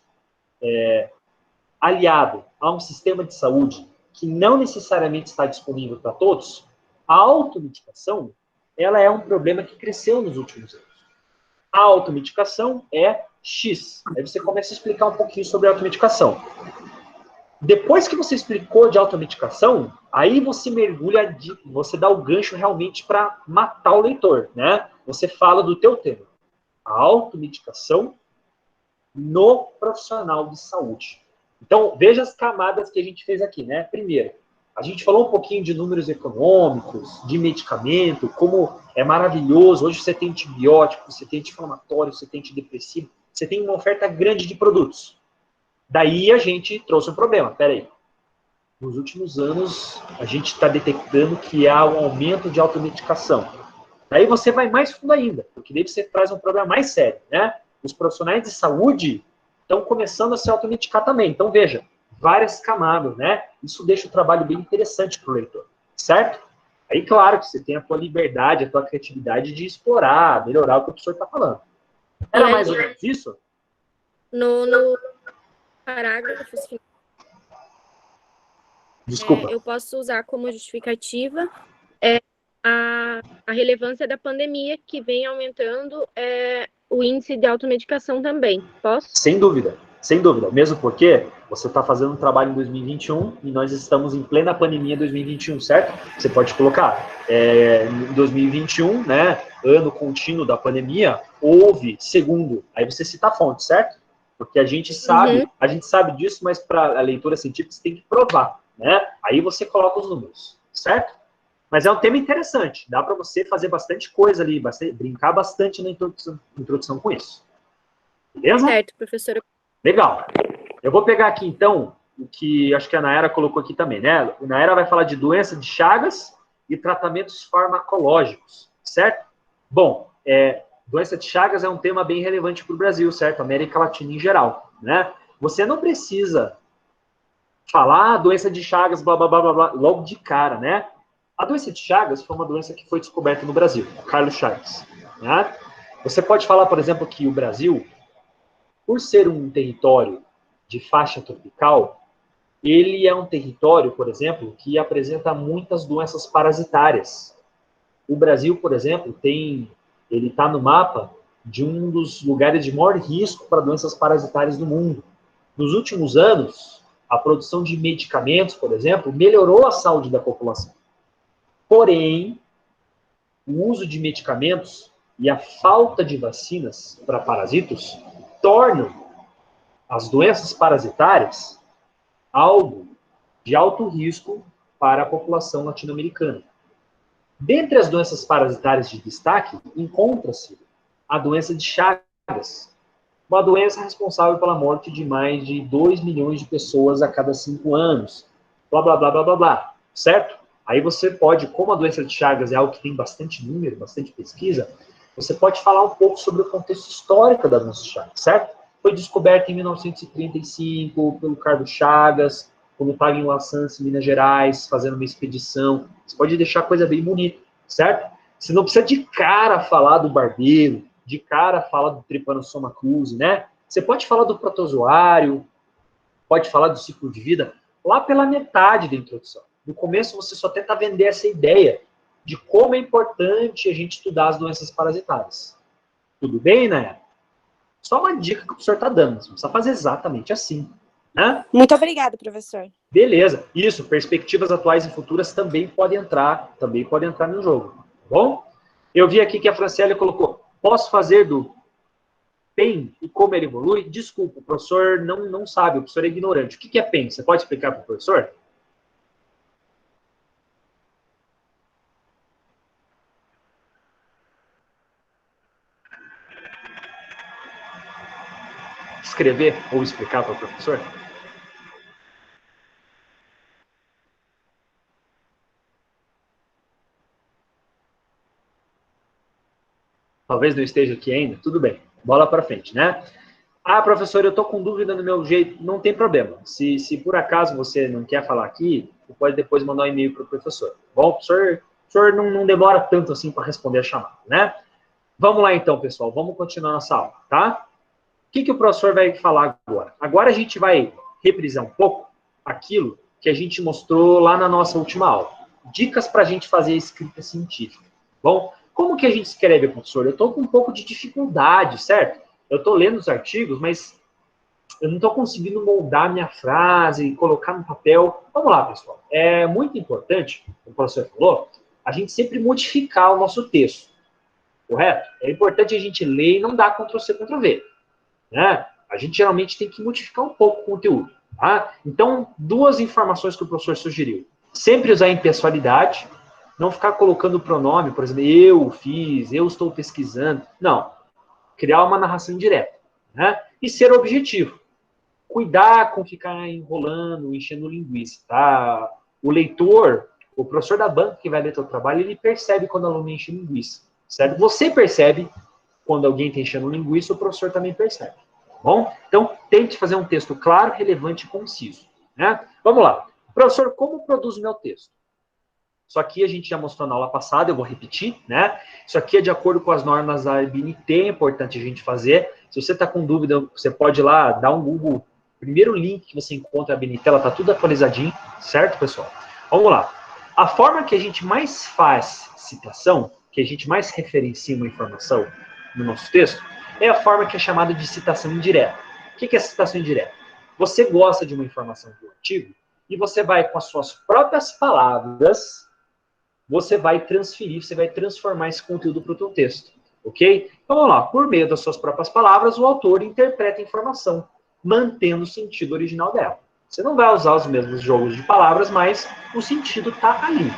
aliado a um sistema de saúde que não necessariamente está disponível para todos, a automedicação ela é um problema que cresceu nos últimos anos. A automedicação é X. Aí você começa a explicar um pouquinho sobre a automedicação. Depois que você explicou de automedicação, aí você mergulha, você dá o gancho realmente para matar o leitor, né? Você fala do teu tema. A automedicação no profissional de saúde. Então, veja as camadas que a gente fez aqui, né? Primeiro, a gente falou um pouquinho de números econômicos, de medicamento, como é maravilhoso. Hoje você tem antibiótico, você tem anti-inflamatório, você tem antidepressivo, você tem uma oferta grande de produtos. Daí a gente trouxe um problema. Peraí. Nos últimos anos, a gente está detectando que há um aumento de automedicação. Daí você vai mais fundo ainda, porque daí você traz um problema mais sério, né? Os profissionais de saúde estão começando a se automedicar também. Então, veja, várias camadas, né? Isso deixa o trabalho bem interessante para o leitor, certo? Aí, claro que você tem a tua liberdade, a tua criatividade de explorar, melhorar o que o professor está falando. Era mais ou menos isso? No parágrafo, Desculpa. eu posso usar como justificativa a relevância da pandemia que vem aumentando o índice de automedicação também. Posso? Sem dúvida, sem dúvida. Mesmo porque você está fazendo um trabalho em 2021 e nós estamos em plena pandemia 2021, certo? Você pode colocar, em 2021, né, ano contínuo da pandemia, houve, segundo, aí você cita a fonte, certo? Porque a gente sabe disso, mas para a leitura científica você tem que provar, né? Aí você coloca os números, certo? Mas é um tema interessante, dá para você fazer bastante coisa ali, brincar bastante na introdução com isso. Beleza? Certo, professora. Legal. Eu vou pegar aqui, então, o que acho que a Nayara colocou aqui também, né? A Nayara vai falar de doença de Chagas e tratamentos farmacológicos, certo? Bom, doença de Chagas é um tema bem relevante para o Brasil, certo? América Latina em geral, né? Você não precisa falar doença de Chagas, blá, blá, blá, blá, blá, logo de cara, né? A doença de Chagas foi uma doença que foi descoberta no Brasil, Carlos Chagas, né? Você pode falar, por exemplo, que o Brasil, por ser um território de faixa tropical, ele é um território, por exemplo, que apresenta muitas doenças parasitárias. O Brasil, por exemplo, ele está no mapa de um dos lugares de maior risco para doenças parasitárias do mundo. Nos últimos anos, a produção de medicamentos, por exemplo, melhorou a saúde da população. Porém, o uso de medicamentos e a falta de vacinas para parasitos tornam as doenças parasitárias algo de alto risco para a população latino-americana. Dentre as doenças parasitárias de destaque, encontra-se a doença de Chagas, uma doença responsável pela morte de mais de 2 milhões de pessoas a cada 5 anos. Blá, blá, blá, blá, blá, blá. Certo? Aí você pode, como a doença de Chagas é algo que tem bastante número, bastante pesquisa, você pode falar um pouco sobre o contexto histórico da doença de Chagas, certo? Foi descoberta em 1935 pelo Carlos Chagas, quando estava em Laçança, Minas Gerais, fazendo uma expedição. Você pode deixar a coisa bem bonita, certo? Você não precisa de cara falar do barbeiro, de cara falar do Trypanosoma cruzi, né? Você pode falar do protozoário, pode falar do ciclo de vida, lá pela metade da introdução. No começo, você só tenta vender essa ideia de como é importante a gente estudar as doenças parasitárias. Tudo bem, né? Só uma dica que o professor está dando, você precisa fazer exatamente assim. Né? Muito obrigada, professor. Beleza. Isso, perspectivas atuais e futuras também podem entrar no jogo. Tá bom? Eu vi aqui que a Franciele colocou, posso fazer do PEN e como ele evolui? Desculpa, o professor não sabe, o professor é ignorante. O que é PEN? Você pode explicar para o professor? Escrever ou explicar para o professor? Talvez não esteja aqui ainda. Tudo bem. Bola para frente, né? Ah, professor, eu estou com dúvida no meu jeito. Não tem problema. Se por acaso você não quer falar aqui, você pode depois mandar um e-mail para o professor. Bom, o professor não demora tanto assim para responder a chamada, né? Vamos lá então, pessoal. Vamos continuar nossa aula, tá? O que o professor vai falar agora? Agora a gente vai reprisar um pouco aquilo que a gente mostrou lá na nossa última aula. Dicas para a gente fazer a escrita científica. Bom, como que a gente escreve, professor? Eu estou com um pouco de dificuldade, certo? Eu estou lendo os artigos, mas eu não estou conseguindo moldar minha frase e colocar no papel. Vamos lá, pessoal. É muito importante, como o professor falou, a gente sempre modificar o nosso texto. Correto? É importante a gente ler e não dar Ctrl+C, Ctrl+V. Né? A gente geralmente tem que modificar um pouco o conteúdo. Tá? Então, 2 informações que o professor sugeriu. Sempre usar impessoalidade, não ficar colocando o pronome, por exemplo, eu fiz, eu estou pesquisando. Não. Criar uma narração indireta. Né? E ser objetivo. Cuidar com ficar enrolando, enchendo linguiça. Tá? O leitor, o professor da banca que vai ler seu trabalho, ele percebe quando o aluno enche linguiça. Certo? Você percebe quando alguém está enchendo linguiça, o professor também percebe. Tá bom? Então, tente fazer um texto claro, relevante e conciso. Né? Vamos lá. Professor, como produz o meu texto? Isso aqui a gente já mostrou na aula passada, eu vou repetir, né? Isso aqui é de acordo com as normas da ABNT, é importante a gente fazer. Se você está com dúvida, você pode ir lá, dar um Google. Primeiro link que você encontra a ABNT, ela está tudo atualizadinho, certo, pessoal? Vamos lá. A forma que a gente mais faz citação, que a gente mais referencia uma informação no nosso texto, é a forma que é chamada de citação indireta. O que é citação indireta? Você gosta de uma informação do artigo e você vai, com as suas próprias palavras, você vai transferir, você vai transformar esse conteúdo para o teu texto, ok? Então, vamos lá. Por meio das suas próprias palavras, o autor interpreta a informação, mantendo o sentido original dela. Você não vai usar os mesmos jogos de palavras, mas o sentido está ali.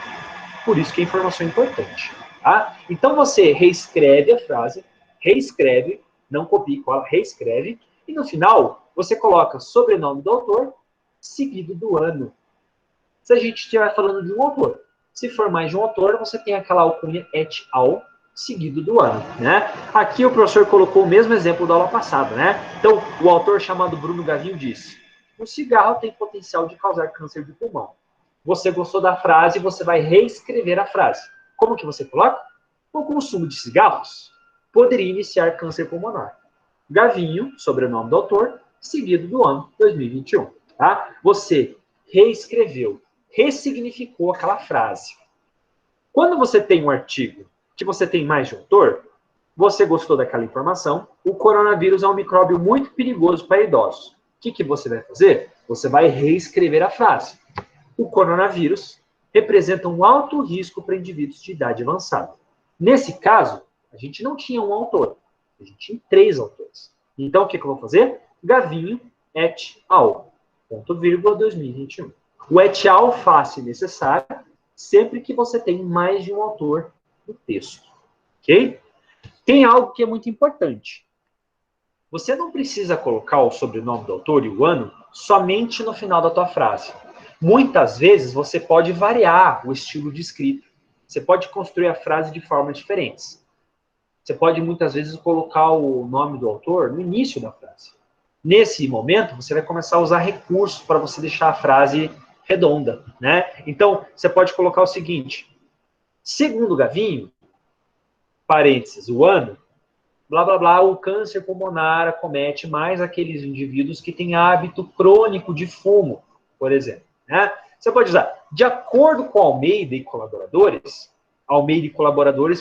Por isso que a informação é importante. Tá? Então, você reescreve a frase, reescreve, não copie, cola, reescreve, e no final, você coloca sobrenome do autor, seguido do ano. Se a gente estiver falando de um autor, se for mais de um autor, você tem aquela alcunha et al, seguido do ano. Né? Aqui o professor colocou o mesmo exemplo da aula passada. Né? Então, o autor chamado Bruno Gavinho disse, o cigarro tem potencial de causar câncer de pulmão. Você gostou da frase, você vai reescrever a frase. Como que você coloca? O consumo de cigarros poderia iniciar câncer pulmonar. Gavinho, sobrenome do autor, seguido do ano 2021. Tá? Você reescreveu, ressignificou aquela frase. Quando você tem um artigo que você tem mais de um autor, você gostou daquela informação, o coronavírus é um micróbio muito perigoso para idosos. O que você vai fazer? Você vai reescrever a frase. O coronavírus representa um alto risco para indivíduos de idade avançada. Nesse caso, a gente não tinha um autor, a gente tinha 3 autores. Então, o que eu vou fazer? Gavinho et al. Ponto vírgula 2021. O et al faz necessário sempre que você tem mais de um autor no texto. Ok? Tem algo que é muito importante. Você não precisa colocar o sobrenome do autor e o ano somente no final da tua frase. Muitas vezes você pode variar o estilo de escrita. Você pode construir a frase de formas diferentes. Você pode muitas vezes colocar o nome do autor no início da frase. Nesse momento, você vai começar a usar recursos para você deixar a frase redonda, né? Então, você pode colocar o seguinte: segundo Gavinho, parênteses, o ano, blá, blá, blá, o câncer pulmonar acomete mais aqueles indivíduos que têm hábito crônico de fumo, por exemplo. Né? Você pode usar, de acordo com Almeida e colaboradores,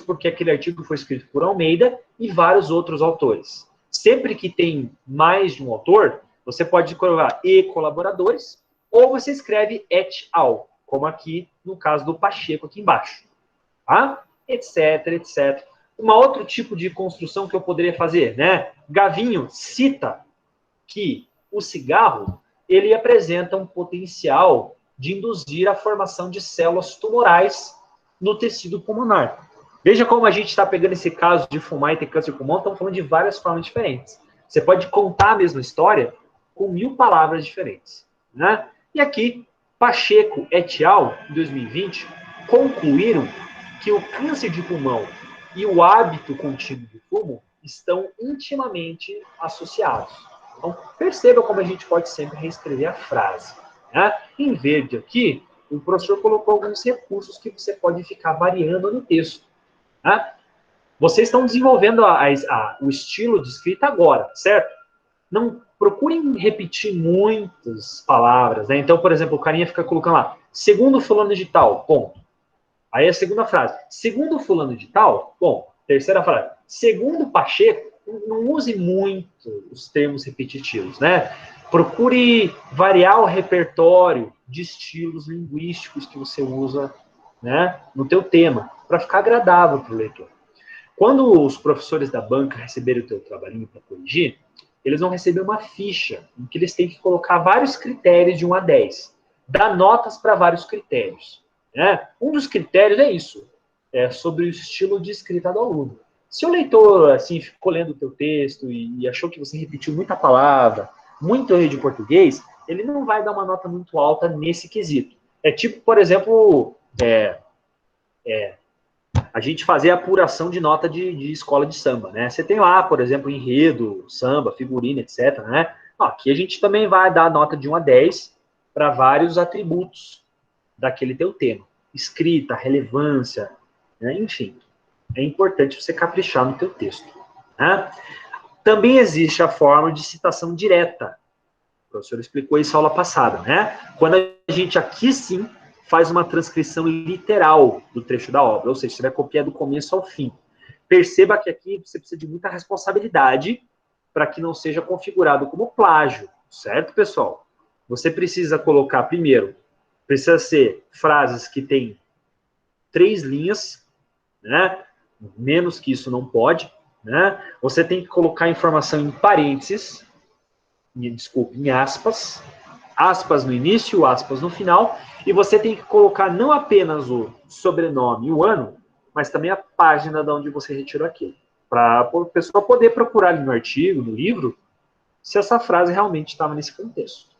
porque aquele artigo foi escrito por Almeida e vários outros autores. Sempre que tem mais de um autor, você pode colocar e colaboradores, ou você escreve et al, como aqui no caso do Pacheco aqui embaixo. Tá? Etc, etc. Um outro tipo de construção que eu poderia fazer, né? Gavinho cita que o cigarro, ele apresenta um potencial de induzir a formação de células tumorais no tecido pulmonar. Veja como a gente está pegando esse caso de fumar e ter câncer de pulmão, estamos falando de várias formas diferentes. Você pode contar a mesma história com 1000 palavras diferentes. Né? E aqui, Pacheco et al., em 2020, concluíram que o câncer de pulmão e o hábito contínuo de fumo estão intimamente associados. Então, perceba como a gente pode sempre reescrever a frase. Né? Em verde aqui, o professor colocou alguns recursos que você pode ficar variando no texto. Né? Vocês estão desenvolvendo o estilo de escrita agora, certo? Não procurem repetir muitas palavras. Né? Então, por exemplo, o carinha fica colocando lá, segundo fulano de tal, ponto. Aí a segunda frase, segundo fulano de tal, bom, terceira frase, segundo Pacheco, não use muito os termos repetitivos, né? Procure variar o repertório de estilos linguísticos que você usa, né, no teu tema, para ficar agradável para o leitor. Quando os professores da banca receberem o teu trabalhinho para corrigir, eles vão receber uma ficha em que eles têm que colocar vários critérios de 1 a 10, dar notas para vários critérios. Né? Um dos critérios é isso, é sobre o estilo de escrita do aluno. Se o leitor assim, ficou lendo o teu texto e achou que você repetiu muita palavra, muito erro de português, ele não vai dar uma nota muito alta nesse quesito. É tipo, por exemplo, a gente fazer a apuração de nota de escola de samba. Né? Você tem lá, por exemplo, enredo, samba, figurino, etc. Né? Aqui a gente também vai dar nota de 1 a 10 para vários atributos daquele teu tema. Escrita, relevância, né? Enfim. É importante você caprichar no teu texto. Né? Também existe a forma de citação direta. O professor explicou isso na aula passada. Né? Quando a gente aqui sim faz uma transcrição literal do trecho da obra, ou seja, você vai copiar do começo ao fim. Perceba que aqui você precisa de muita responsabilidade para que não seja configurado como plágio. Certo, pessoal? Você precisa colocar, primeiro, precisa ser frases que têm 3 linhas, né? Menos que isso não pode. Né? Você tem que colocar a informação em parênteses, em aspas, aspas no início, aspas no final, e você tem que colocar não apenas o sobrenome e o ano, mas também a página de onde você retirou aquilo, para a pessoa poder procurar ali no artigo, no livro, se essa frase realmente estava nesse contexto.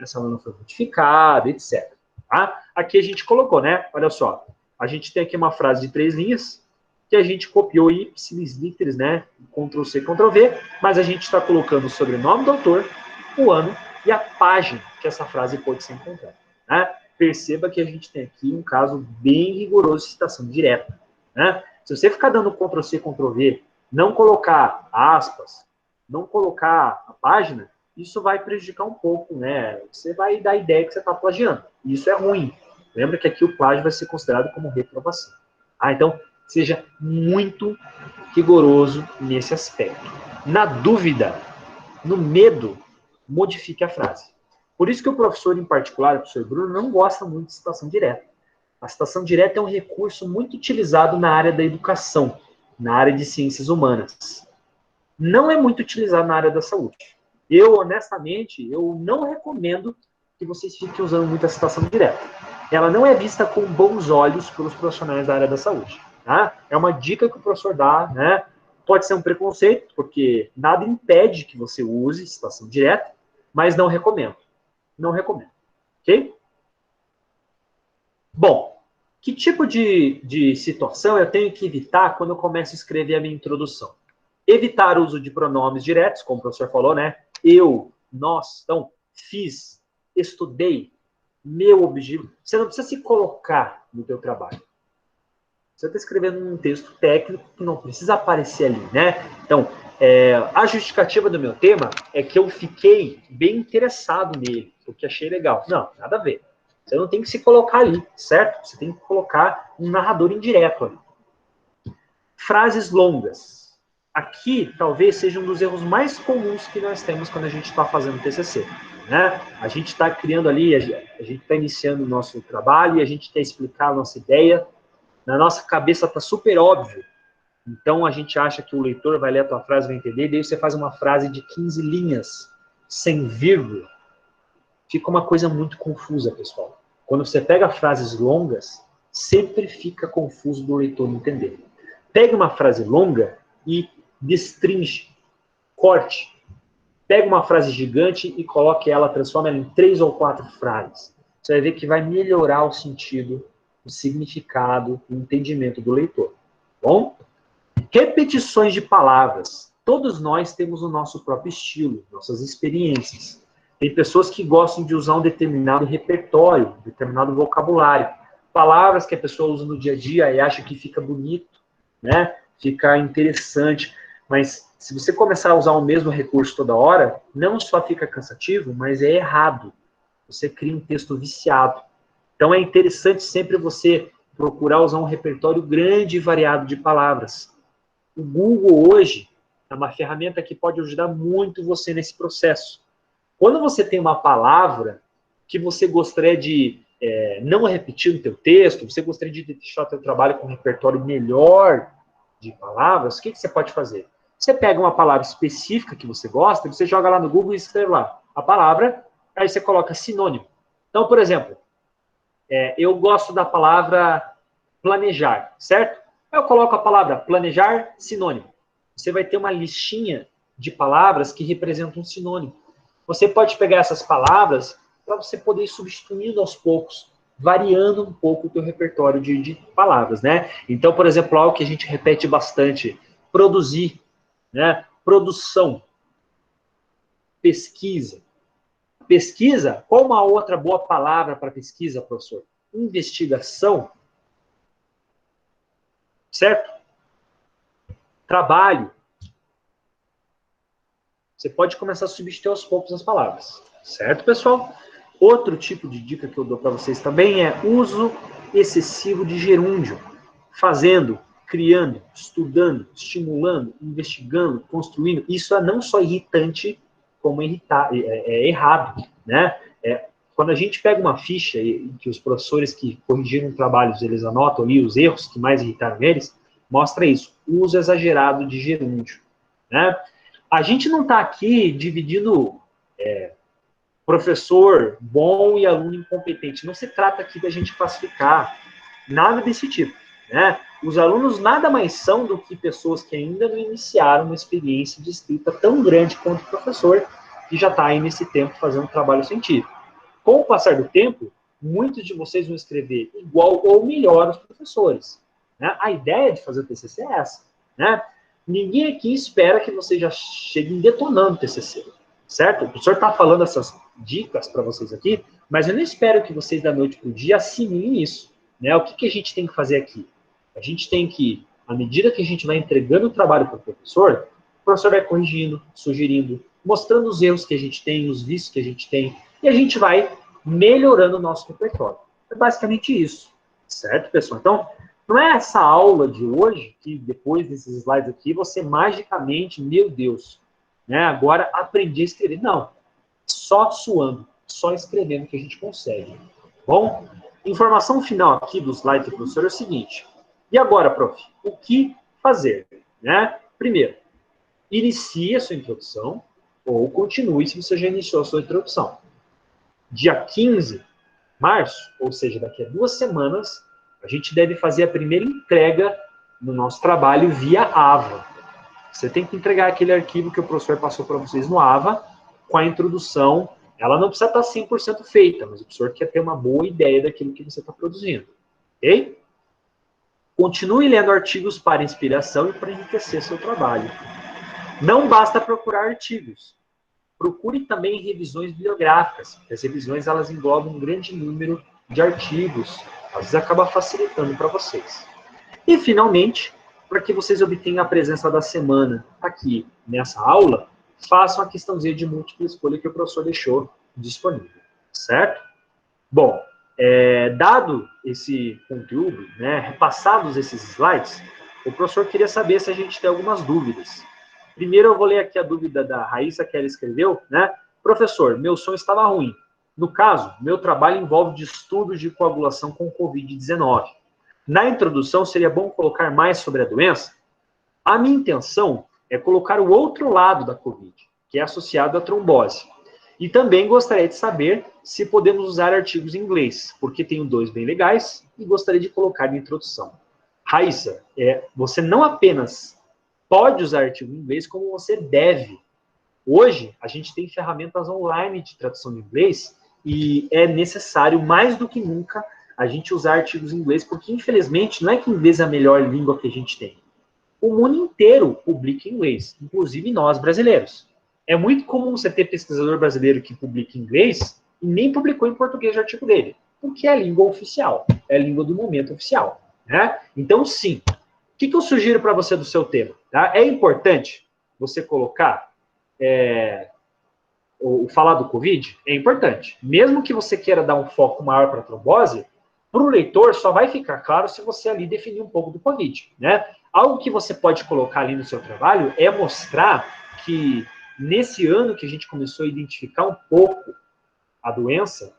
Se ela não foi modificada, etc. Tá? Aqui a gente colocou, né? Olha só, a gente tem aqui uma frase de 3 linhas, que a gente copiou ipsis literis, né? Ctrl+C, Ctrl+V, mas a gente está colocando o sobrenome do autor, o ano e a página que essa frase pode ser encontrada. Né? Perceba que a gente tem aqui um caso bem rigoroso de citação direta. Né? Se você ficar dando Ctrl+C, Ctrl+V não colocar aspas, não colocar a página, isso vai prejudicar um pouco, né? Você vai dar a ideia que você está plagiando. E isso é ruim. Lembra que aqui o plágio vai ser considerado como reprovação. Então, seja muito rigoroso nesse aspecto. Na dúvida, no medo, modifique a frase. Por isso que o professor, em particular, o professor Bruno, não gosta muito de citação direta. A citação direta é um recurso muito utilizado na área da educação, na área de ciências humanas. Não é muito utilizado na área da saúde. Eu, honestamente, eu não recomendo que vocês fiquem usando muita citação direta. Ela não é vista com bons olhos pelos profissionais da área da saúde. Tá? É uma dica que o professor dá, né? Pode ser um preconceito, porque nada impede que você use citação direta, mas não recomendo. Não recomendo. Ok? Bom, que tipo de situação eu tenho que evitar quando eu começo a escrever a minha introdução? Evitar o uso de pronomes diretos, como o professor falou, né? Eu, nós, então, fiz, estudei, meu objetivo. Você não precisa se colocar no teu trabalho. Você está escrevendo um texto técnico que não precisa aparecer ali, né? Então, a justificativa do meu tema é que eu fiquei bem interessado nele, porque achei legal. Não, nada a ver. Você não tem que se colocar ali, certo? Você tem que colocar um narrador indireto ali. Frases longas. Aqui, talvez, seja um dos erros mais comuns que nós temos quando a gente está fazendo TCC. Né? A gente está criando ali, a gente está iniciando o nosso trabalho e a gente quer explicar a nossa ideia. Na nossa cabeça está super óbvio. Então, a gente acha que o leitor vai ler a tua frase e vai entender, e daí você faz uma frase de 15 linhas, sem vírgula. Fica uma coisa muito confusa, pessoal. Quando você pega frases longas, sempre fica confuso do leitor entender. Pegue uma frase longa e destrinche, corte. Pega uma frase gigante e coloque ela, transforma ela em 3 ou 4 frases. Você vai ver que vai melhorar o sentido, o significado, o entendimento do leitor. Bom? Repetições de palavras. Todos nós temos o nosso próprio estilo, nossas experiências. Tem pessoas que gostam de usar um determinado repertório, um determinado vocabulário. Palavras que a pessoa usa no dia a dia e acha que fica bonito, né? Fica interessante. Mas se você começar a usar o mesmo recurso toda hora, não só fica cansativo, mas é errado. Você cria um texto viciado. Então é interessante sempre você procurar usar um repertório grande e variado de palavras. O Google hoje é uma ferramenta que pode ajudar muito você nesse processo. Quando você tem uma palavra que você gostaria de não repetir no teu texto, você gostaria de deixar o teu trabalho com um repertório melhor de palavras, o que você pode fazer? Você pega uma palavra específica que você gosta, você joga lá no Google e escreve lá a palavra, aí você coloca sinônimo. Então, por exemplo, eu gosto da palavra planejar, certo? Eu coloco a palavra planejar, sinônimo. Você vai ter uma listinha de palavras que representam um sinônimo. Você pode pegar essas palavras para você poder ir substituindo aos poucos, variando um pouco o teu repertório de palavras, né? Então, por exemplo, algo que a gente repete bastante, produzir, né? Produção, pesquisa. Pesquisa, qual uma outra boa palavra para pesquisa, professor? Investigação, certo? Trabalho. Você pode começar a substituir aos poucos as palavras. Certo, pessoal? Outro tipo de dica que eu dou para vocês também é uso excessivo de gerúndio. Fazendo, criando, estudando, estimulando, investigando, construindo. Isso é não só irritante, como é errado. Né? Quando a gente pega uma ficha e que os professores que corrigiram trabalhos, eles anotam ali os erros que mais irritaram eles, mostra isso. Uso exagerado de gerúndio. Né? A gente não está aqui dividindo professor bom e aluno incompetente. Não se trata aqui da gente classificar nada desse tipo. Né? Os alunos nada mais são do que pessoas que ainda não iniciaram uma experiência de escrita tão grande quanto o professor, que já está aí nesse tempo fazendo trabalho científico. Com o passar do tempo, muitos de vocês vão escrever igual ou melhor os professores. Né? A ideia de fazer o TCC é essa. Né? Ninguém aqui espera que vocês já cheguem detonando o TCC, certo? O professor está falando essas dicas para vocês aqui, mas eu não espero que vocês da noite para o dia assimilem isso. Né? O que a gente tem que fazer aqui? A gente tem que à medida que a gente vai entregando o trabalho para o professor vai corrigindo, sugerindo, mostrando os erros que a gente tem, os vícios que a gente tem, e a gente vai melhorando o nosso repertório. É basicamente isso, certo, pessoal? Então, não é essa aula de hoje, que depois desses slides aqui, você magicamente, meu Deus, né, agora aprendi a escrever. Não, só suando, só escrevendo que a gente consegue. Bom, informação final aqui do slide do professor é o seguinte. E agora, prof, o que fazer? Né? Primeiro, inicie a sua introdução ou continue se você já iniciou a sua introdução. Dia 15 de março, ou seja, daqui a 2 semanas, a gente deve fazer a primeira entrega no nosso trabalho via AVA. Você tem que entregar aquele arquivo que o professor passou para vocês no AVA, com a introdução. Ela não precisa estar 100% feita, mas o professor quer ter uma boa ideia daquilo que você está produzindo. Ok? Continue lendo artigos para inspiração e para enriquecer seu trabalho. Não basta procurar artigos. Procure também revisões bibliográficas. As revisões, elas englobam um grande número de artigos. Às vezes acaba facilitando para vocês. E, finalmente, para que vocês obtenham a presença da semana aqui nessa aula, façam a questãozinha de múltipla escolha que o professor deixou disponível. Certo? Bom, dado esse conteúdo, né, repassados esses slides, o professor queria saber se a gente tem algumas dúvidas. Primeiro eu vou ler aqui a dúvida da Raíssa, que ela escreveu, né? Professor, meu som estava ruim. No caso, meu trabalho envolve de estudos de coagulação com Covid-19. Na introdução, seria bom colocar mais sobre a doença? A minha intenção é colocar o outro lado da Covid, que é associado à trombose. E também gostaria de saber se podemos usar artigos em inglês, porque tenho 2 bem legais e gostaria de colocar na introdução. Raíssa, você não apenas pode usar artigo em inglês, como você deve. Hoje, a gente tem ferramentas online de tradução de inglês e é necessário, mais do que nunca, a gente usar artigos em inglês, porque, infelizmente, não é que o inglês é a melhor língua que a gente tem. O mundo inteiro publica em inglês, inclusive nós, brasileiros. É muito comum você ter pesquisador brasileiro que publica em inglês e nem publicou em português o artigo dele, porque é a língua oficial, é a língua do momento oficial. Né? Então, sim. O que eu sugiro para você do seu tema? Tá? É importante você colocar falar do Covid? É importante. Mesmo que você queira dar um foco maior para a trombose, para o leitor só vai ficar claro se você ali definir um pouco do Covid. Né? Algo que você pode colocar ali no seu trabalho é mostrar que nesse ano que a gente começou a identificar um pouco a doença,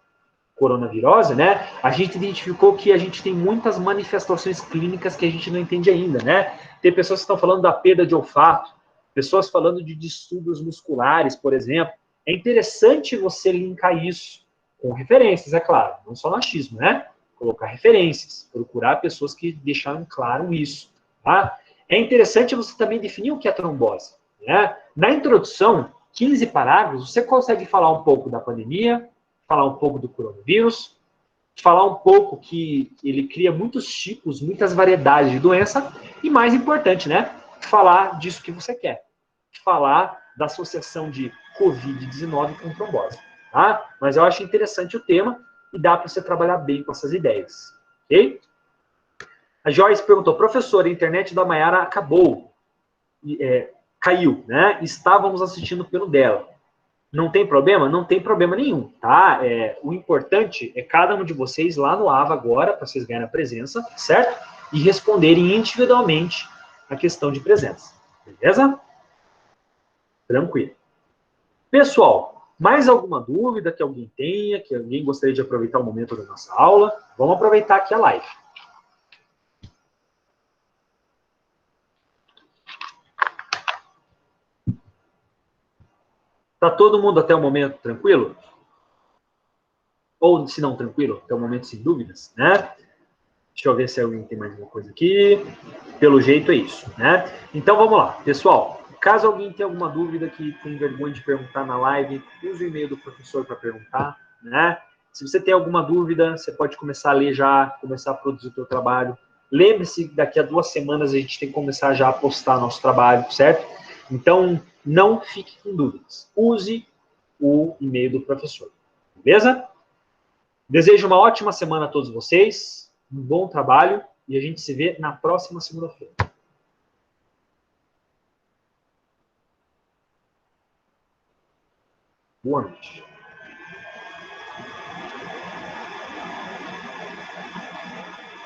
coronavirose, né, a gente identificou que a gente tem muitas manifestações clínicas que a gente não entende ainda, né? Tem pessoas que estão falando da perda de olfato, pessoas falando de distúrbios musculares, por exemplo. É interessante você linkar isso com referências, é claro, não só no achismo, né? Colocar referências, procurar pessoas que deixaram claro isso, tá? É interessante você também definir o que é trombose, né? Na introdução, 15 parágrafos, você consegue falar um pouco da pandemia, falar um pouco do coronavírus, falar um pouco que ele cria muitos tipos, muitas variedades de doença, e mais importante, né, falar disso que você quer. Falar da associação de Covid-19 com trombose. Tá? Mas eu acho interessante o tema e dá para você trabalhar bem com essas ideias. Ok? A Joyce perguntou, professor, a internet da Mayara acabou. Caiu, né? Estávamos assistindo pelo dela. Não tem problema? Não tem problema nenhum, tá? O importante é cada um de vocês lá no AVA agora, para vocês ganharem a presença, certo? E responderem individualmente a questão de presença. Beleza? Tranquilo. Pessoal, mais alguma dúvida que alguém tenha, que alguém gostaria de aproveitar o momento da nossa aula? Vamos aproveitar aqui a live. Tá todo mundo até o momento tranquilo? Ou, se não tranquilo, até o momento sem dúvidas, né? Deixa eu ver se alguém tem mais alguma coisa aqui. Pelo jeito é isso, né? Então, vamos lá. Pessoal, caso alguém tenha alguma dúvida que tem vergonha de perguntar na live, use o e-mail do professor para perguntar, né? Se você tem alguma dúvida, você pode começar a ler já, começar a produzir o seu trabalho. Lembre-se que daqui a 2 semanas a gente tem que começar já a postar nosso trabalho, certo? Então, não fique com dúvidas. Use o e-mail do professor. Beleza? Desejo uma ótima semana a todos vocês, um bom trabalho e a gente se vê na próxima segunda-feira. Boa noite.